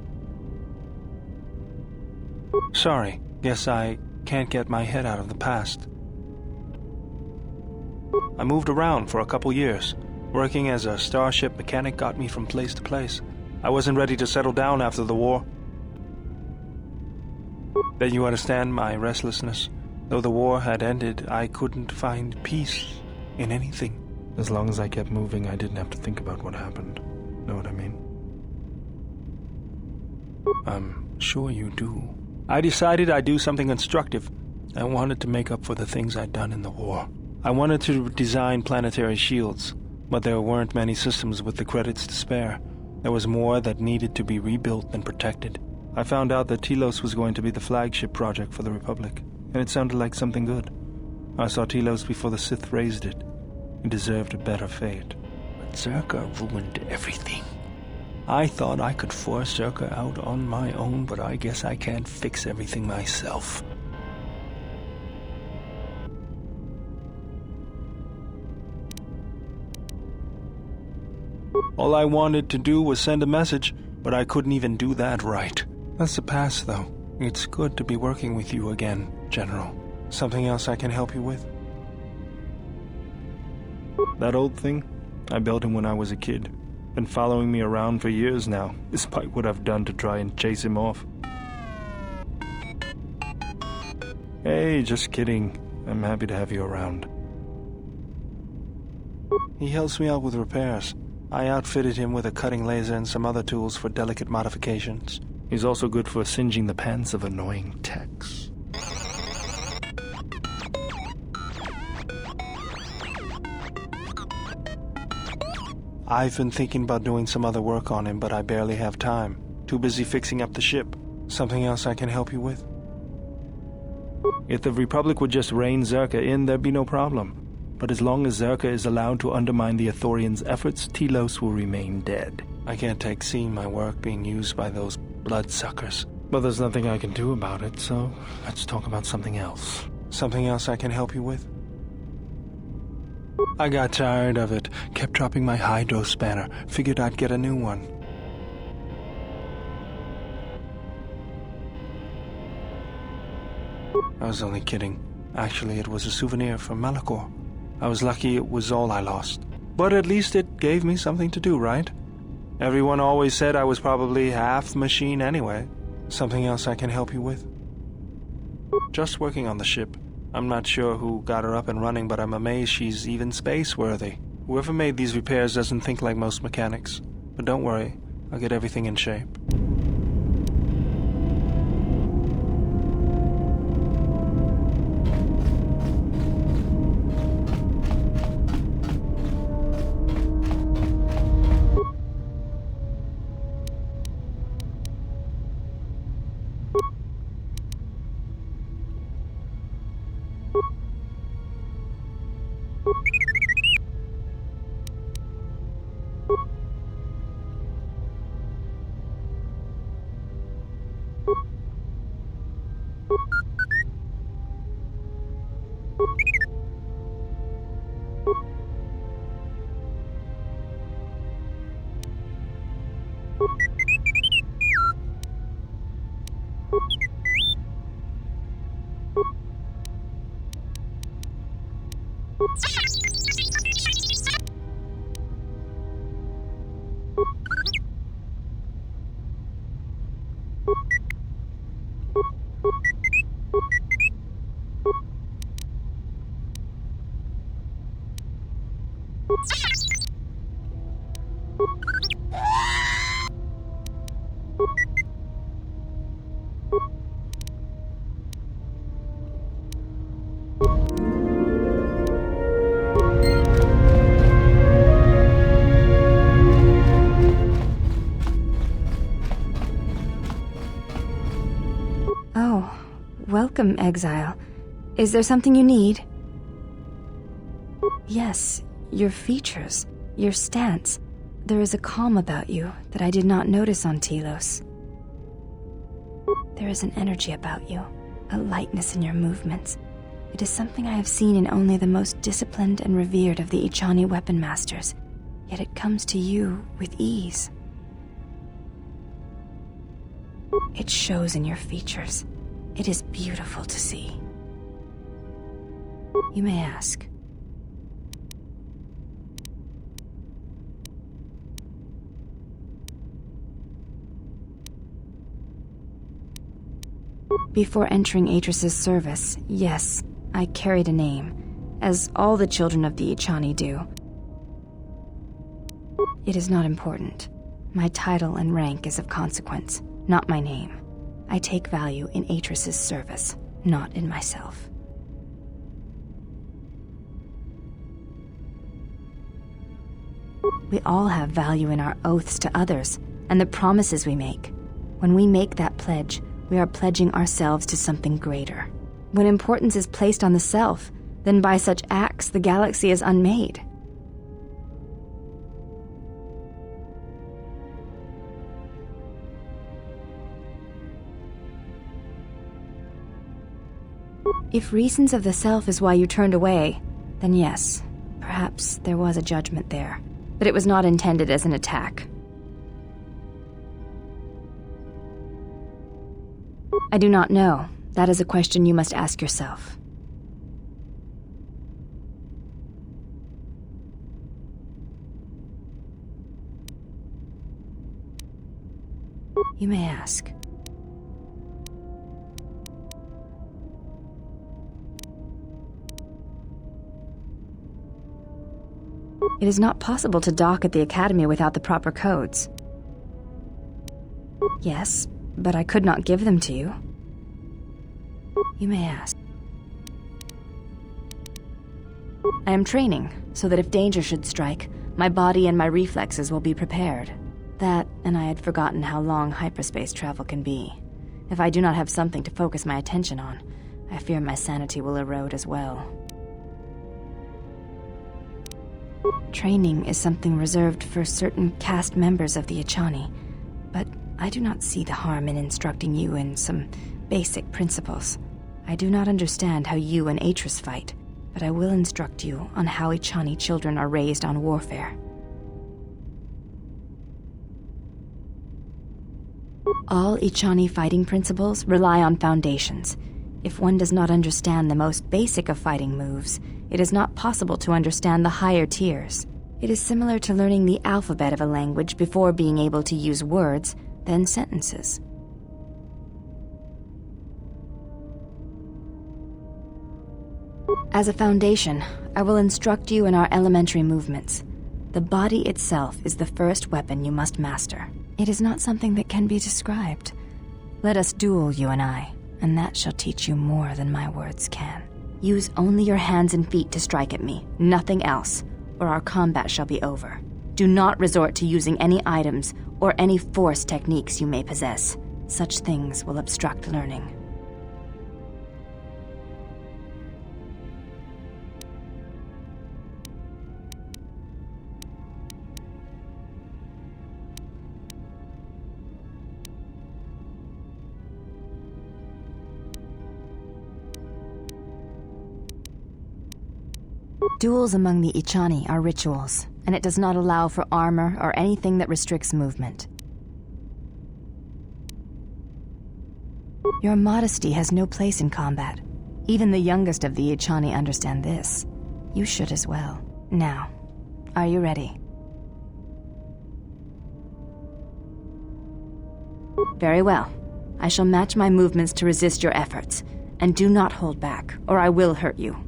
Sorry, guess I can't get my head out of the past. I moved around for a couple years. Working as a starship mechanic got me from place to place. I wasn't ready to settle down after the war. Then you understand my restlessness. Though the war had ended, I couldn't find peace in anything. As long as I kept moving, I didn't have to think about what happened. Know what I mean? I'm sure you do. I decided I'd do something constructive. I wanted to make up for the things I'd done in the war. I wanted to design planetary shields, but there weren't many systems with the credits to spare. There was more that needed to be rebuilt and protected. I found out that Telos was going to be the flagship project for the Republic, and it sounded like something good. I saw Telos before the Sith raised it. It deserved a better fate. But Zerka ruined everything. I thought I could force Zerka out on my own, but I guess I can't fix everything myself. All I wanted to do was send a message, but I couldn't even do that right. That's the past, though. It's good to be working with you again, General. Something else I can help you with? That old thing? I built him when I was a kid. Been following me around for years now, despite what I've done to try and chase him off. Hey, just kidding. I'm happy to have you around. He helps me out with repairs. I outfitted him with a cutting laser and some other tools for delicate modifications. He's also good for singeing the pants of annoying techs. I've been thinking about doing some other work on him, but I barely have time. Too busy fixing up the ship. Something else I can help you with? If the Republic would just rein Zerka in, there'd be no problem. But as long as Zerka is allowed to undermine the Ithorians' efforts, Telos will remain dead. I can't take seeing my work being used by those bloodsuckers. But there's nothing I can do about it, so let's talk about something else. Something else I can help you with? I got tired of it. Kept dropping my hydro spanner. Figured I'd get a new one. I was only kidding. Actually, it was a souvenir from Malachor. I was lucky it was all I lost. But at least it gave me something to do, right? Everyone always said I was probably half machine anyway. Something else I can help you with? Just working on the ship. I'm not sure who got her up and running, but I'm amazed she's even space-worthy. Whoever made these repairs doesn't think like most mechanics. But don't worry, I'll get everything in shape. Welcome, exile. Is there something you need? Yes, your features, your stance. There is a calm about you that I did not notice on Telos. There is an energy about you, a lightness in your movements. It is something I have seen in only the most disciplined and revered of the Ichani weapon masters, yet it comes to you with ease. It shows in your features. It is beautiful to see. You may ask. Before entering Atris's service, yes, I carried a name, as all the children of the Ichani do. It is not important. My title and rank is of consequence, not my name. I take value in Atris's service, not in myself. We all have value in our oaths to others, and the promises we make. When we make that pledge, we are pledging ourselves to something greater. When importance is placed on the self, then by such acts the galaxy is unmade. If reasons of the self is why you turned away, then yes, perhaps there was a judgment there, but it was not intended as an attack. I do not know. That is a question you must ask yourself. You may ask. It is not possible to dock at the Academy without the proper codes. Yes, But I could not give them to you. You may ask. I am training, so that if danger should strike, my body and my reflexes will be prepared. That, and I had forgotten how long hyperspace travel can be. If I do not have something to focus my attention on, I fear my sanity will erode as well. Training is something reserved for certain caste members of the Echani, but I do not see the harm in instructing you in some basic principles. I do not understand how you and Atris fight, but I will instruct you on how Echani children are raised on warfare. All Echani fighting principles rely on foundations. If one does not understand the most basic of fighting moves, it is not possible to understand the higher tiers. It is similar to learning the alphabet of a language before being able to use words, then sentences. As a foundation, I will instruct you in our elementary movements. The body itself is the first weapon you must master. It is not something that can be described. Let us duel, you and I, and that shall teach you more than my words can. Use only your hands and feet to strike at me, nothing else, or our combat shall be over. Do not resort to using any items or any force techniques you may possess. Such things will obstruct learning. Duels among the Echani are rituals, and it does not allow for armor or anything that restricts movement. Your modesty has no place in combat. Even the youngest of the Echani understand this. You should as well. Now, are you ready? Very well. I shall match my movements to resist your efforts, and do not hold back, or I will hurt you.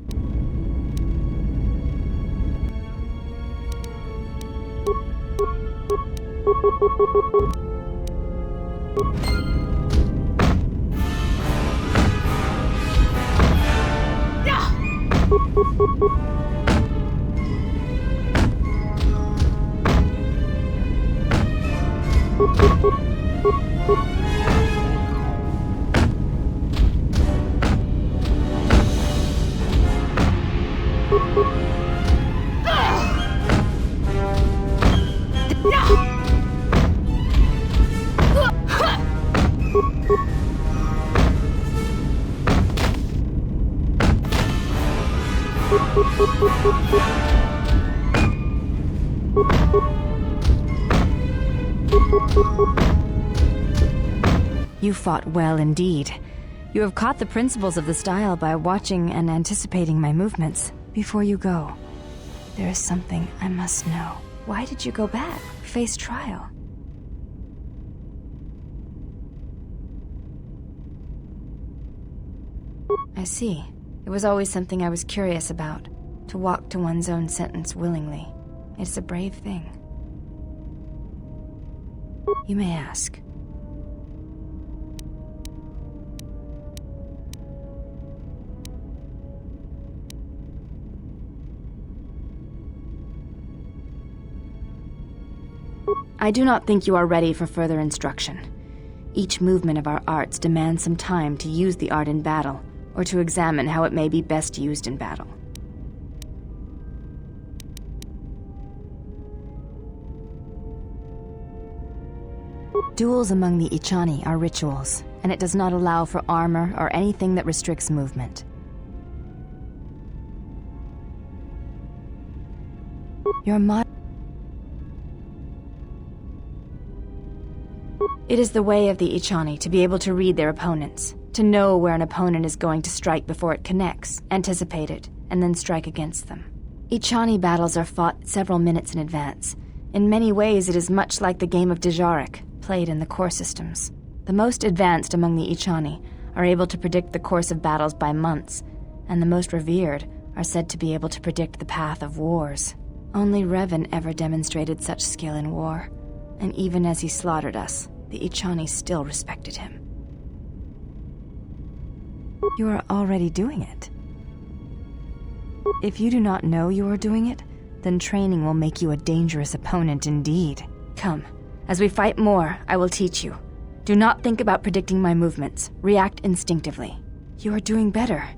You fought well indeed. You have caught the principles of the style by watching and anticipating my movements. Before you go, there is something I must know. Why did you go back, face trial? I see. It was always something I was curious about. To walk to one's own sentence willingly. It's a brave thing. You may ask. I do not think you are ready for further instruction. Each movement of our arts demands some time to use the art in battle, or to examine how it may be best used in battle. Duels among the Echani are rituals, and it does not allow for armor or anything that restricts movement. It is the way of the Echani to be able to read their opponents, to know where an opponent is going to strike before it connects, anticipate it, and then strike against them. Echani battles are fought several minutes in advance. In many ways, it is much like the game of Dejarik, played in the core systems. The most advanced among the Echani are able to predict the course of battles by months, and the most revered are said to be able to predict the path of wars. Only Revan ever demonstrated such skill in war, and even as he slaughtered us, the Ichani still respected him. You are already doing it. If you do not know you are doing it, then training will make you a dangerous opponent indeed. Come, as we fight more, I will teach you. Do not think about predicting my movements. React instinctively. You are doing better.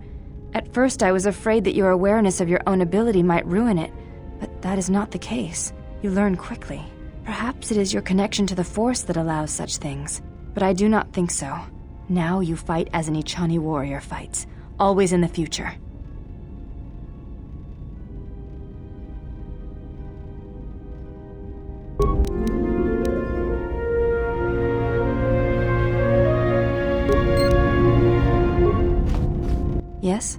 At first I was afraid that your awareness of your own ability might ruin it, but that is not the case. You learn quickly. Perhaps it is your connection to the Force that allows such things, but I do not think so. Now you fight as an Ichani warrior fights, always in the future. Yes?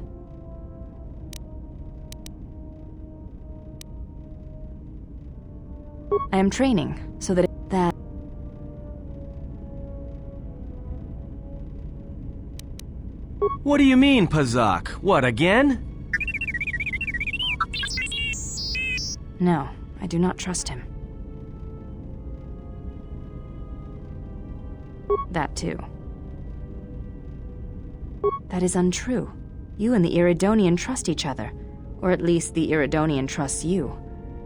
I am training, so that What do you mean, Pazak? What, again? No, I do not trust him. That too. That is untrue. You and the Iridonian trust each other, or at least the Iridonian trusts you.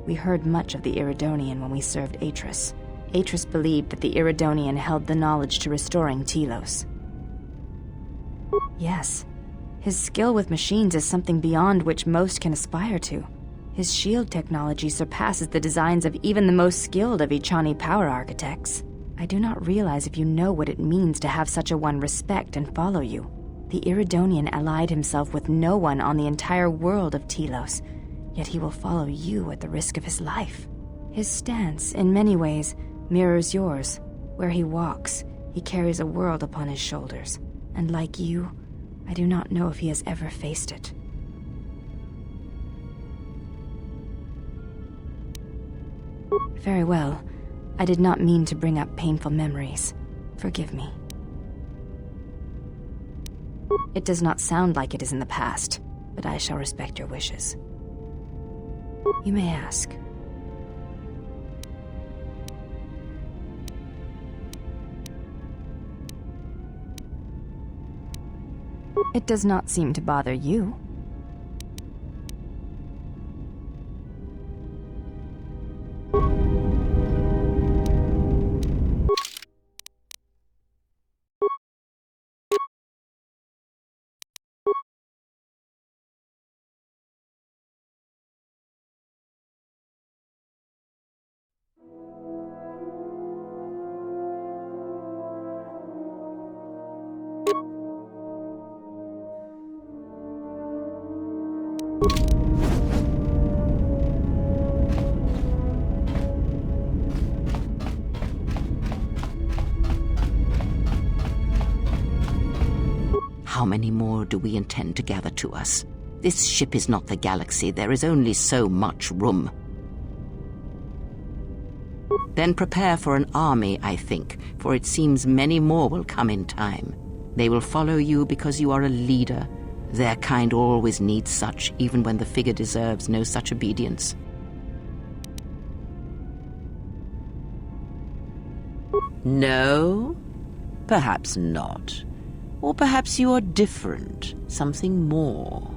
We heard much of the Iridonian when we served Atris. Atris believed that the Iridonian held the knowledge to restoring Telos. Yes, his skill with machines is something beyond which most can aspire to. His shield technology surpasses the designs of even the most skilled of Ichani power architects. I do not realize if you know what it means to have such a one respect and follow you. The Iridonian allied himself with no one on the entire world of Telos, yet he will follow you at the risk of his life. His stance, in many ways, mirrors yours. Where he walks, he carries a world upon his shoulders, and like you, I do not know if he has ever faced it. Very well. I did not mean to bring up painful memories. Forgive me. It does not sound like it is in the past, but I shall respect your wishes. You may ask. It does not seem to bother you. How many more do we intend to gather to us? This ship is not the galaxy. There is only so much room. Then prepare for an army, I think, for it seems many more will come in time. They will follow you because you are a leader. Their kind always needs such, even when the figure deserves no such obedience. No? Perhaps not. Or perhaps you are different, something more.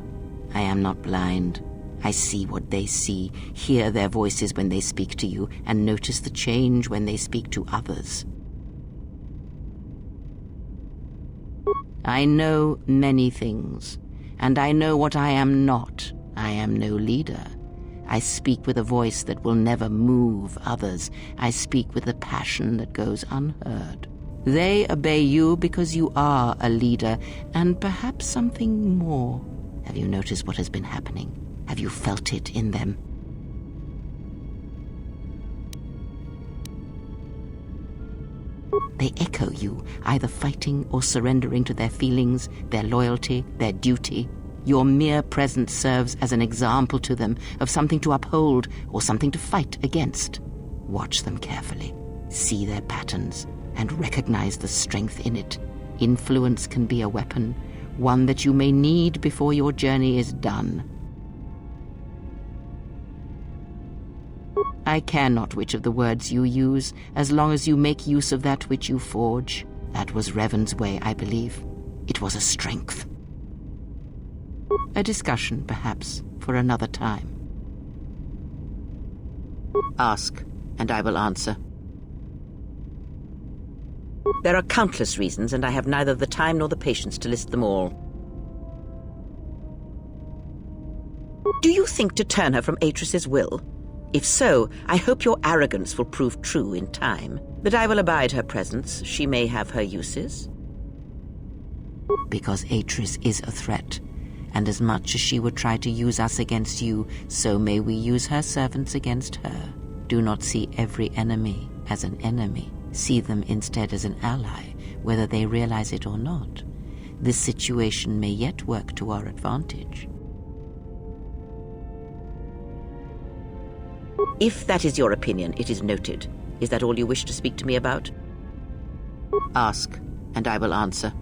I am not blind. I see what they see, hear their voices when they speak to you, and notice the change when they speak to others. I know many things, and I know what I am not. I am no leader. I speak with a voice that will never move others. I speak with a passion that goes unheard. They obey you because you are a leader, and perhaps something more. Have you noticed what has been happening? Have you felt it in them? They echo you, either fighting or surrendering to their feelings, their loyalty, their duty. Your mere presence serves as an example to them of something to uphold or something to fight against. Watch them carefully, see their patterns, and recognize the strength in it. Influence can be a weapon, one that you may need before your journey is done. I care not which of the words you use, as long as you make use of that which you forge. That was Revan's way, I believe. It was a strength. A discussion, perhaps, for another time. Ask, and I will answer. There are countless reasons, and I have neither the time nor the patience to list them all. Do you think to turn her from Atris's will? If so, I hope your arrogance will prove true in time. That I will abide her presence. She may have her uses. Because Atris is a threat, and as much as she would try to use us against you, so may we use her servants against her. Do not see every enemy as an enemy. See them instead as an ally, whether they realize it or not. This situation may yet work to our advantage. If that is your opinion, it is noted. Is that all you wish to speak to me about? Ask, and I will answer.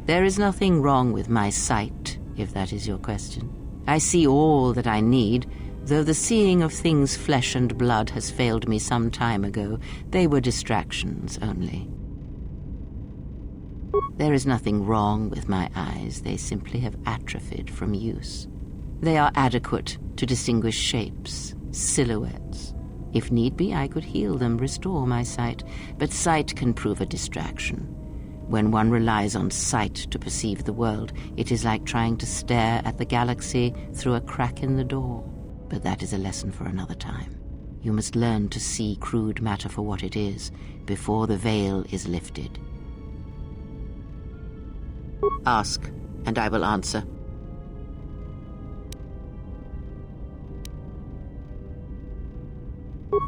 There is nothing wrong with my sight, if that is your question. I see all that I need, though the seeing of things flesh and blood has failed me some time ago. They were distractions only. There is nothing wrong with my eyes. They simply have atrophied from use. They are adequate to distinguish shapes, silhouettes. If need be, I could heal them, restore my sight, but sight can prove a distraction. When one relies on sight to perceive the world, it is like trying to stare at the galaxy through a crack in the door. But that is a lesson for another time. You must learn to see crude matter for what it is, before the veil is lifted. Ask, and I will answer.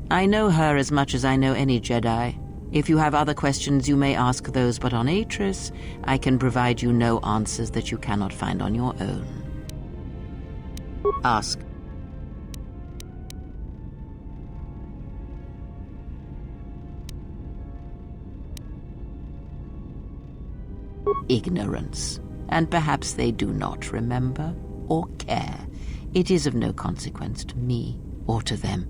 I know her as much as I know any Jedi. If you have other questions, you may ask those, but on Atris, I can provide you no answers that you cannot find on your own. Ask. Ignorance, and perhaps they do not remember or care. It is of no consequence to me or to them.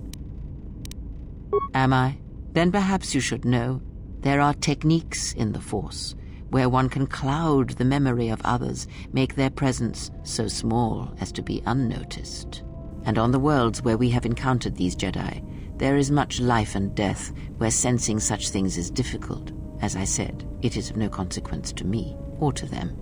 Am I? Then perhaps you should know there are techniques in the Force where one can cloud the memory of others, make their presence so small as to be unnoticed. And on the worlds where we have encountered these Jedi, there is much life and death where sensing such things is difficult. As I said, it is of no consequence to me or to them.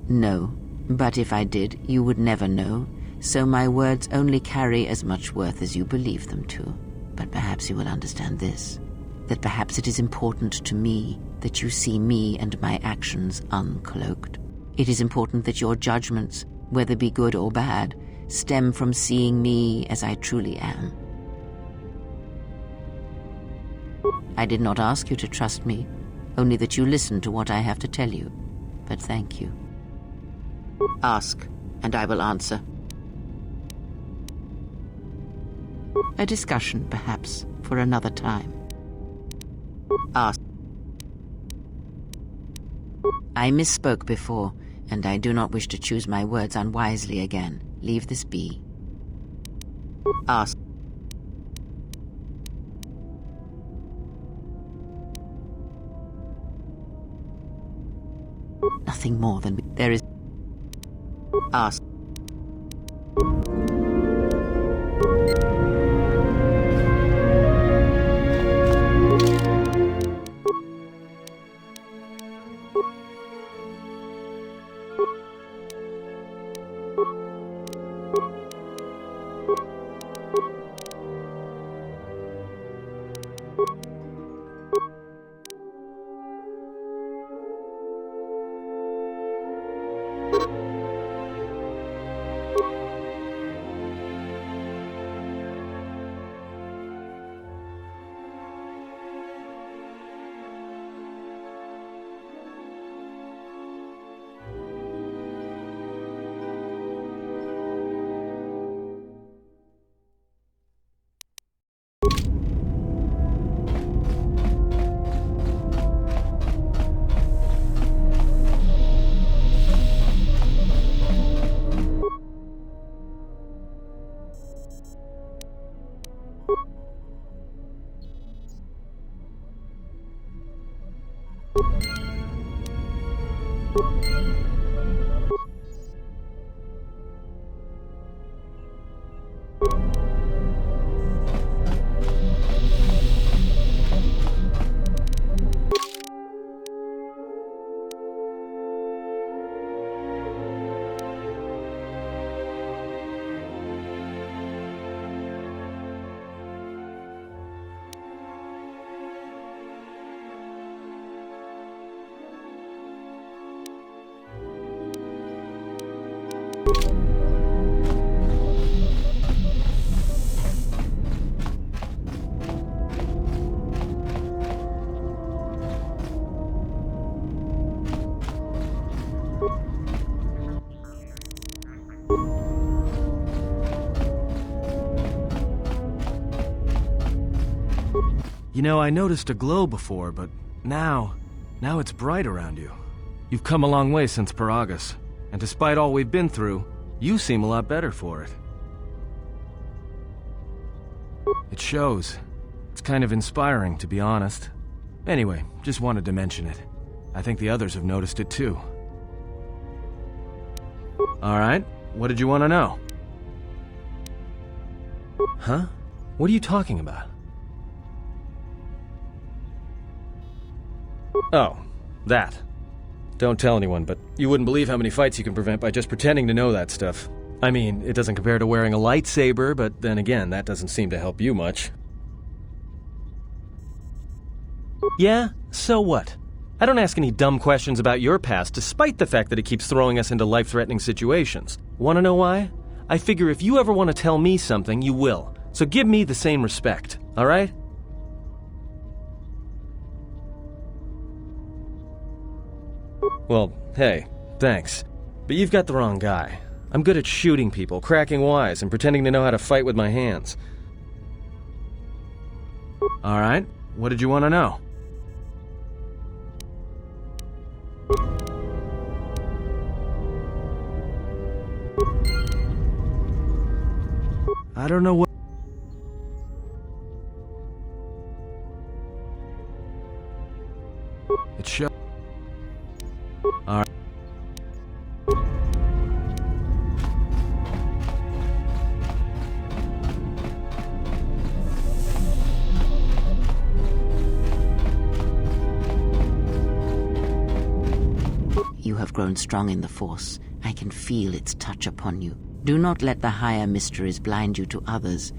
No, but if I did, you would never know. So my words only carry as much worth as you believe them to. But perhaps you will understand this, that perhaps it is important to me that you see me and my actions uncloaked. It is important that your judgments, whether be good or bad, stem from seeing me as I truly am. I did not ask you to trust me, only that you listen to what I have to tell you. But thank you. Ask, and I will answer. A discussion, perhaps, for another time. Ask. I misspoke before, and I do not wish to choose my words unwisely again. Leave this be. Ask. Nothing more than there is. Ask. You know, I noticed a glow before, but now it's bright around you. You've come a long way since Paragus, and despite all we've been through, you seem a lot better for it. It shows. It's kind of inspiring, to be honest. Anyway, just wanted to mention it. I think the others have noticed it too. Alright, what did you want to know? Huh? What are you talking about? Oh, that. Don't tell anyone, but you wouldn't believe how many fights you can prevent by just pretending to know that stuff. I mean, it doesn't compare to wearing a lightsaber, but then again, that doesn't seem to help you much. Yeah? So what? I don't ask any dumb questions about your past, despite the fact that it keeps throwing us into life-threatening situations. Want to know why? I figure if you ever want to tell me something, you will. So give me the same respect, alright? Well, hey, thanks. But you've got the wrong guy. I'm good at shooting people, cracking wise, and pretending to know how to fight with my hands. Alright, what did you want to know? I don't know what... It shows... Alright. You have grown strong in the Force. I can feel its touch upon you. Do not let the higher mysteries blind you to others.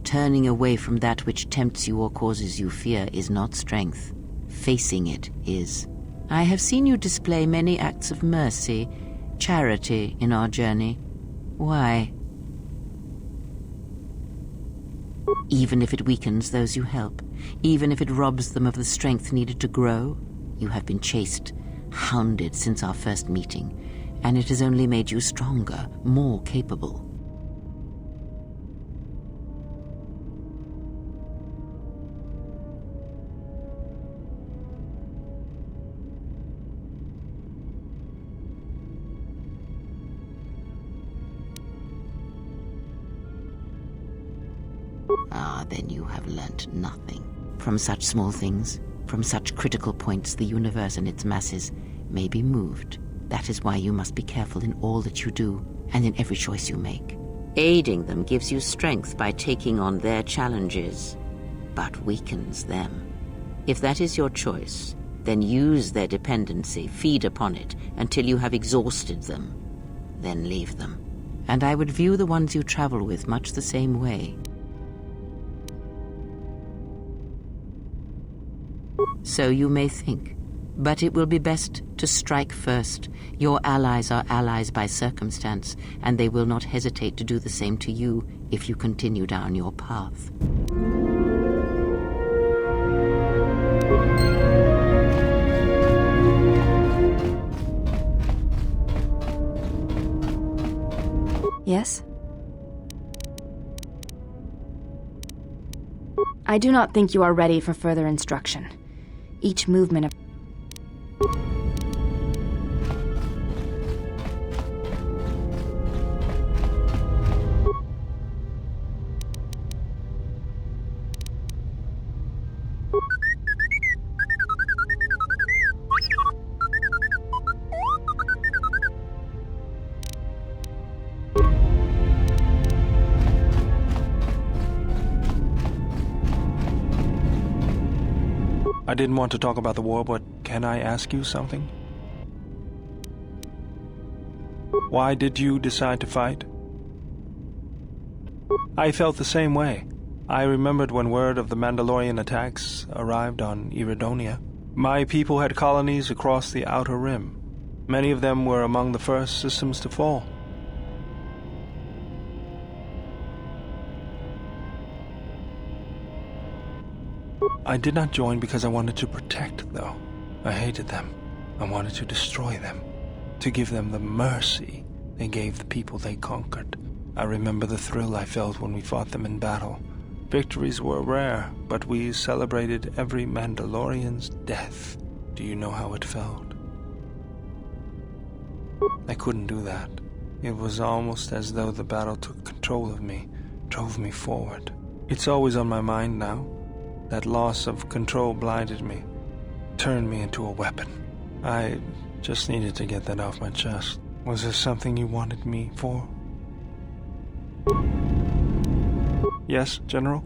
Turning away from that which tempts you or causes you fear is not strength. Facing it is. I have seen you display many acts of mercy, charity in our journey. Why? Even if it weakens those you help, even if it robs them of the strength needed to grow, you have been chased, hounded since our first meeting, and it has only made you stronger, more capable. Ah, then you have learnt nothing. From such small things, from such critical points, the universe and its masses may be moved. That is why you must be careful in all that you do, and in every choice you make. Aiding them gives you strength by taking on their challenges, but weakens them. If that is your choice, then use their dependency, feed upon it, until you have exhausted them. Then leave them. And I would view the ones you travel with much the same way. So you may think, but it will be best to strike first. Your allies are allies by circumstance, and they will not hesitate to do the same to you if you continue down your path. Yes? I do not think you are ready for further instruction. Each movement of... I didn't want to talk about the war, but can I ask you something? Why did you decide to fight? I felt the same way. I remembered when word of the Mandalorian attacks arrived on Iridonia. My people had colonies across the Outer Rim. Many of them were among the first systems to fall. I did not join because I wanted to protect, though. I hated them. I wanted to destroy them. To give them the mercy they gave the people they conquered. I remember the thrill I felt when we fought them in battle. Victories were rare, but we celebrated every Mandalorian's death. Do you know how it felt? I couldn't do that. It was almost as though the battle took control of me, drove me forward. It's always on my mind now. That loss of control blinded me, turned me into a weapon. I just needed to get that off my chest. Was there something you wanted me for? Yes, General?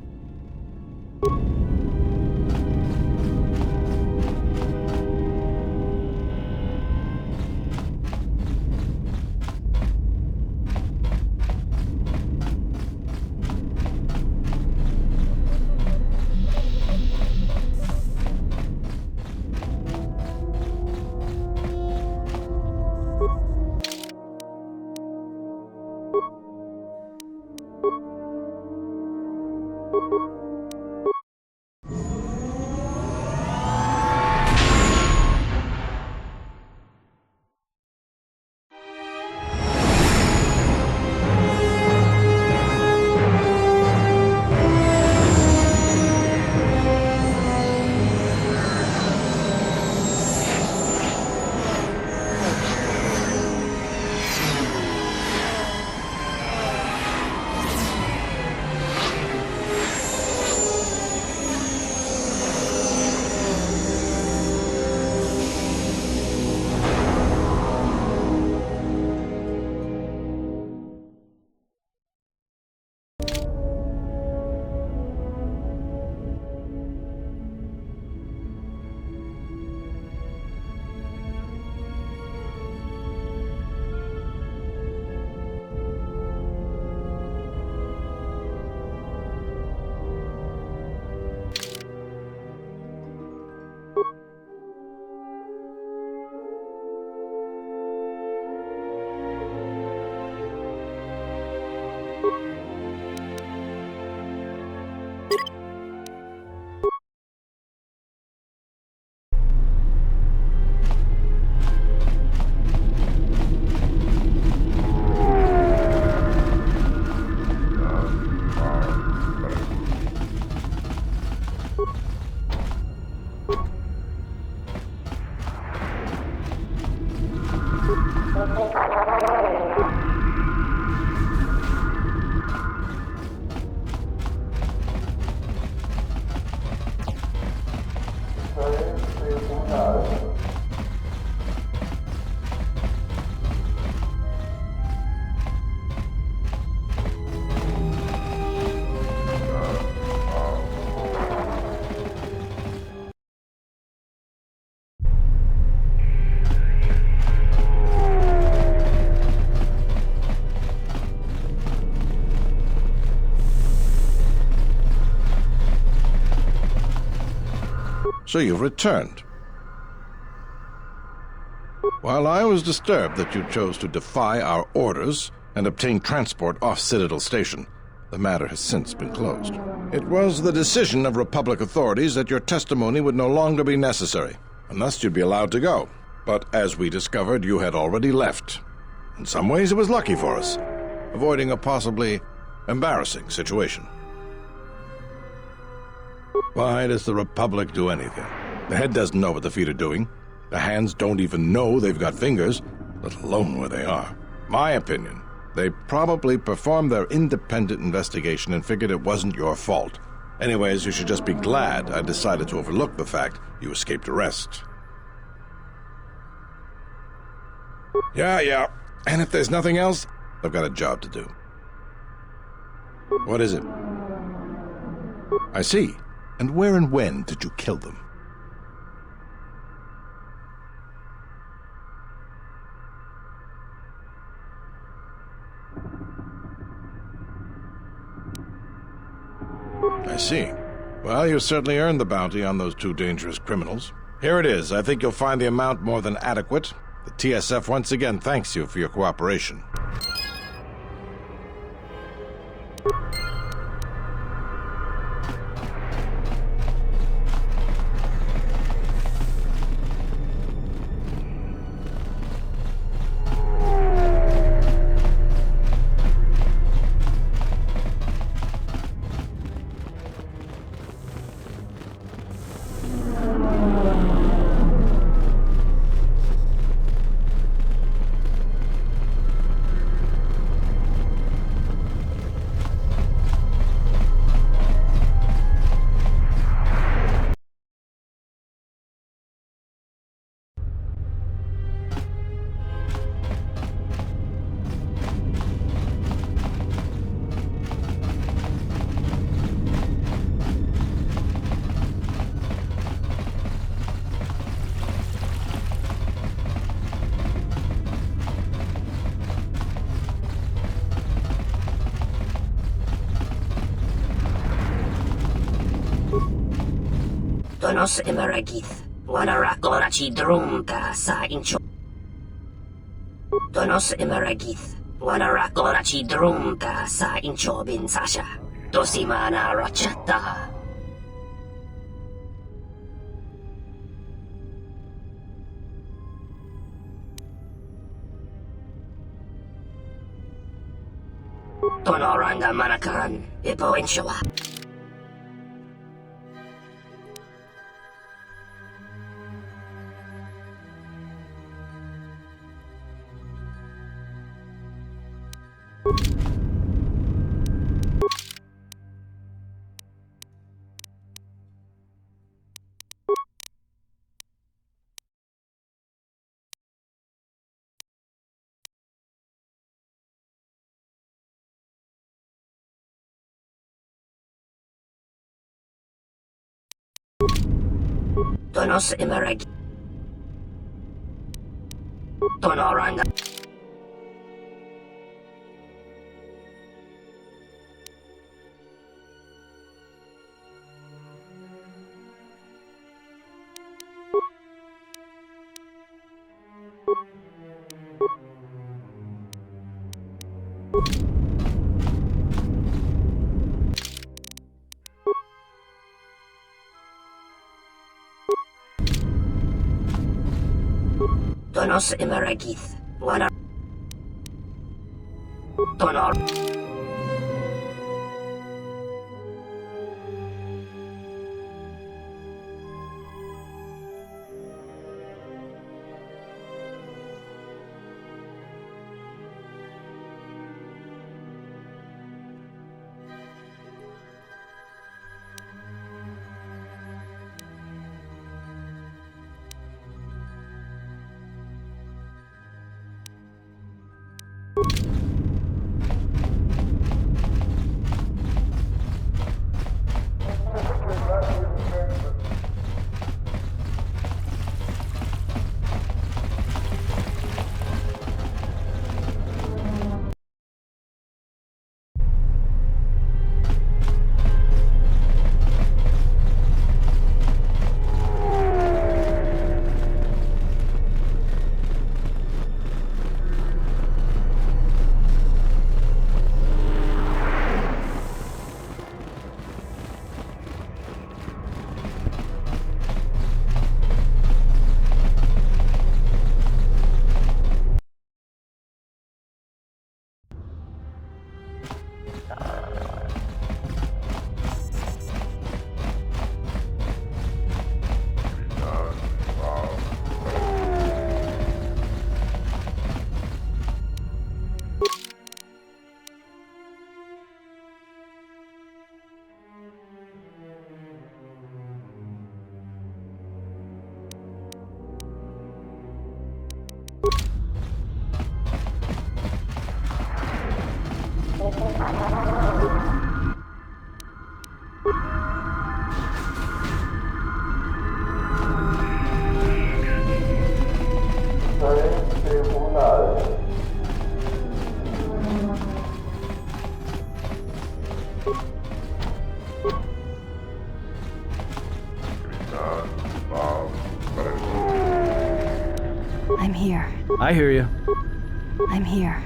So you've returned. While I was disturbed that you chose to defy our orders and obtain transport off Citadel Station, the matter has since been closed. It was the decision of Republic authorities that your testimony would no longer be necessary, and thus you'd be allowed to go. But as we discovered, you had already left. In some ways, it was lucky for us, avoiding a possibly embarrassing situation. Why does the Republic do anything? The head doesn't know what the feet are doing. The hands don't even know they've got fingers, let alone where they are. My opinion, they probably performed their independent investigation and figured it wasn't your fault. Anyways, you should just be glad I decided to overlook the fact you escaped arrest. Yeah. And if there's nothing else, I've got a job to do. What is it? I see. And where and when did you kill them? I see. Well, you certainly earned the bounty on those two dangerous criminals. Here it is. I think you'll find the amount more than adequate. The TSF once again thanks you for your cooperation. Donos emeragith, wanara glorachi drumta sa incho. Donos emeragith, wanara glorachi drumta sa incho bin sasha. Dosimana rachata. Tonoranga manakan, ipo inshawa. Donos emeragi. Tonoranga. Donos emeragith, wana. Donor. I hear you. I'm here.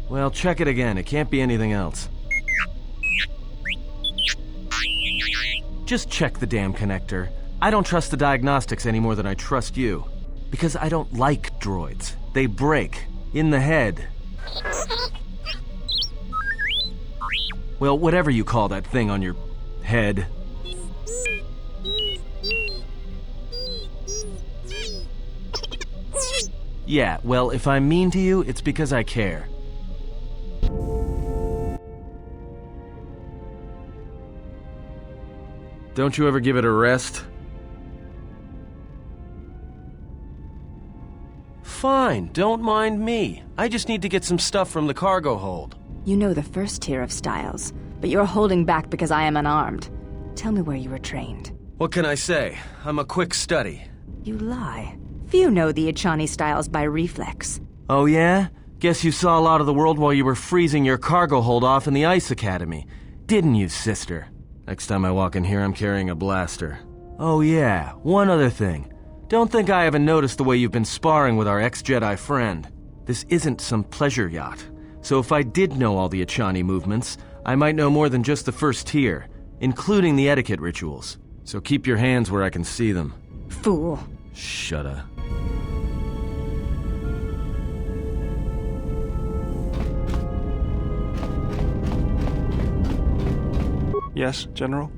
Well, check it again. It can't be anything else. Just check the damn connector. I don't trust the diagnostics any more than I trust you. Because I don't like droids. They break. In the head. Well, whatever you call that thing on your head. Yeah, well, if I'm mean to you, it's because I care. Don't you ever give it a rest? Fine, don't mind me. I just need to get some stuff from the cargo hold. You know the first tier of styles, but you're holding back because I am unarmed. Tell me where you were trained. What can I say? I'm a quick study. You lie. Few know the Echani styles by reflex. Oh yeah? Guess you saw a lot of the world while you were freezing your cargo hold off in the Ice Academy. Didn't you, sister? Next time I walk in here, I'm carrying a blaster. Oh yeah, one other thing. Don't think I haven't noticed the way you've been sparring with our ex-Jedi friend. This isn't some pleasure yacht. So if I did know all the Echani movements, I might know more than just the first tier, including the etiquette rituals. So keep your hands where I can see them. Fool. Shut up. Yes, General?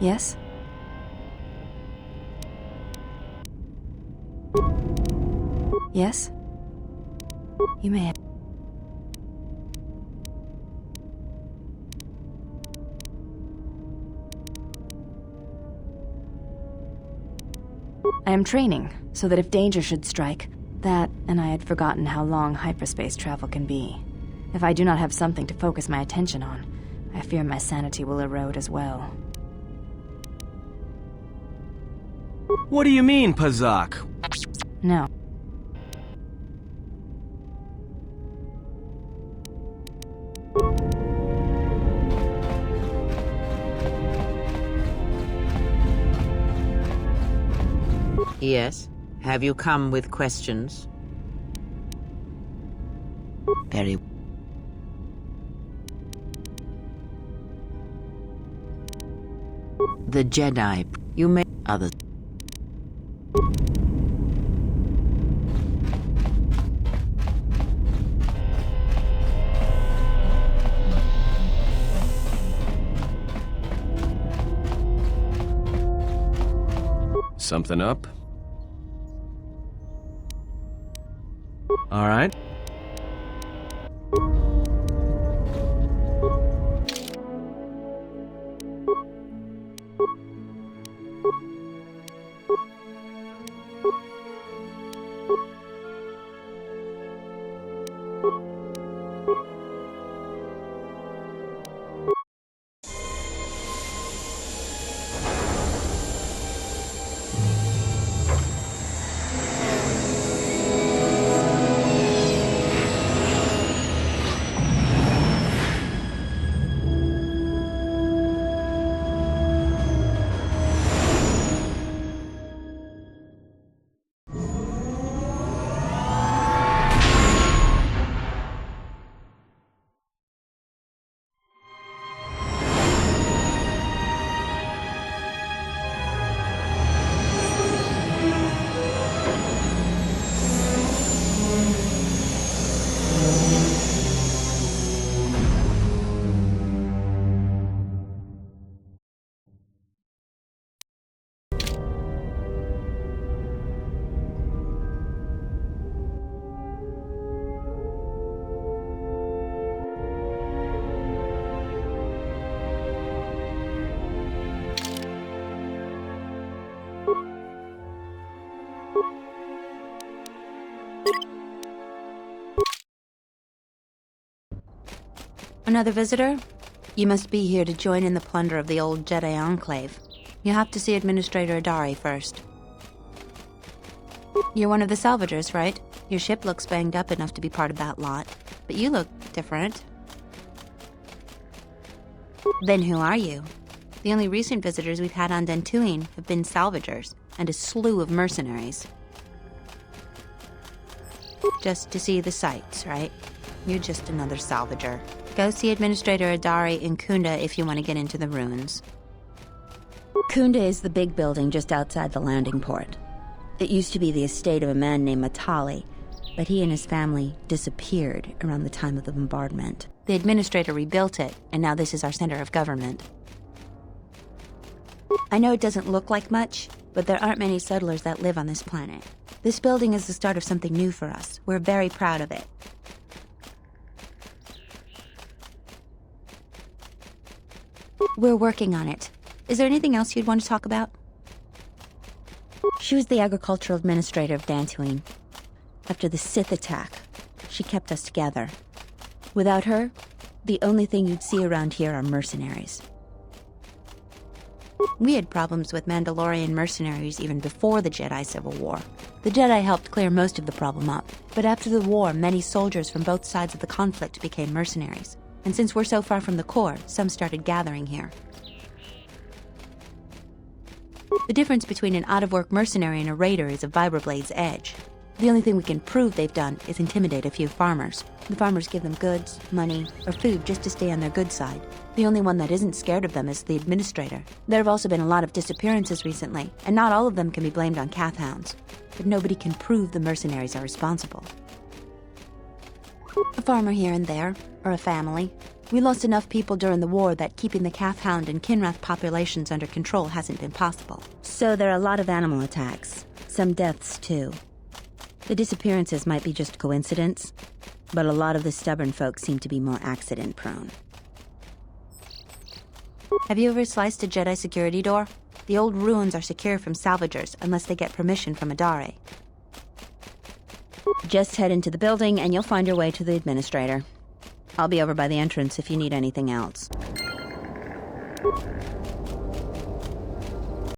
Yes? Yes? You may have... I am training, so that if danger should strike, that, and I had forgotten how long hyperspace travel can be. If I do not have something to focus my attention on, I fear my sanity will erode as well. What do you mean, Pazak? No. Yes? Have you come with questions? Very... The Jedi... You may... Others... Something up? All right. Another visitor? You must be here to join in the plunder of the old Jedi Enclave. You have to see Administrator Adari first. You're one of the salvagers, right? Your ship looks banged up enough to be part of that lot, but you look different. Then who are you? The only recent visitors we've had on Dantooine have been salvagers, and a slew of mercenaries. Just to see the sights, right? You're just another salvager. Go see Administrator Adari in Kunda if you want to get into the ruins. Kunda is the big building just outside the landing port. It used to be the estate of a man named Matali, but he and his family disappeared around the time of the bombardment. The Administrator rebuilt it, and now this is our center of government. I know it doesn't look like much, but there aren't many settlers that live on this planet. This building is the start of something new for us. We're very proud of it. We're working on it. Is there anything else you'd want to talk about? She was the agricultural administrator of Dantooine. After the Sith attack, she kept us together. Without her, the only thing you'd see around here are mercenaries. We had problems with Mandalorian mercenaries even before the Jedi Civil War. The Jedi helped clear most of the problem up, but after the war, many soldiers from both sides of the conflict became mercenaries. And since we're so far from the core, some started gathering here. The difference between an out-of-work mercenary and a raider is a vibroblade's edge. The only thing we can prove they've done is intimidate a few farmers. The farmers give them goods, money, or food just to stay on their good side. The only one that isn't scared of them is the Administrator. There have also been a lot of disappearances recently, and not all of them can be blamed on Cath Hounds. But nobody can prove the mercenaries are responsible. A farmer here and there, or a family. We lost enough people during the war that keeping the Cath Hound and Kinrath populations under control hasn't been possible. So there are a lot of animal attacks. Some deaths, too. The disappearances might be just coincidence, but a lot of the stubborn folk seem to be more accident-prone. Have you ever sliced a Jedi security door? The old ruins are secure from salvagers unless they get permission from Adare. Just head into the building and you'll find your way to the administrator. I'll be over by the entrance if you need anything else.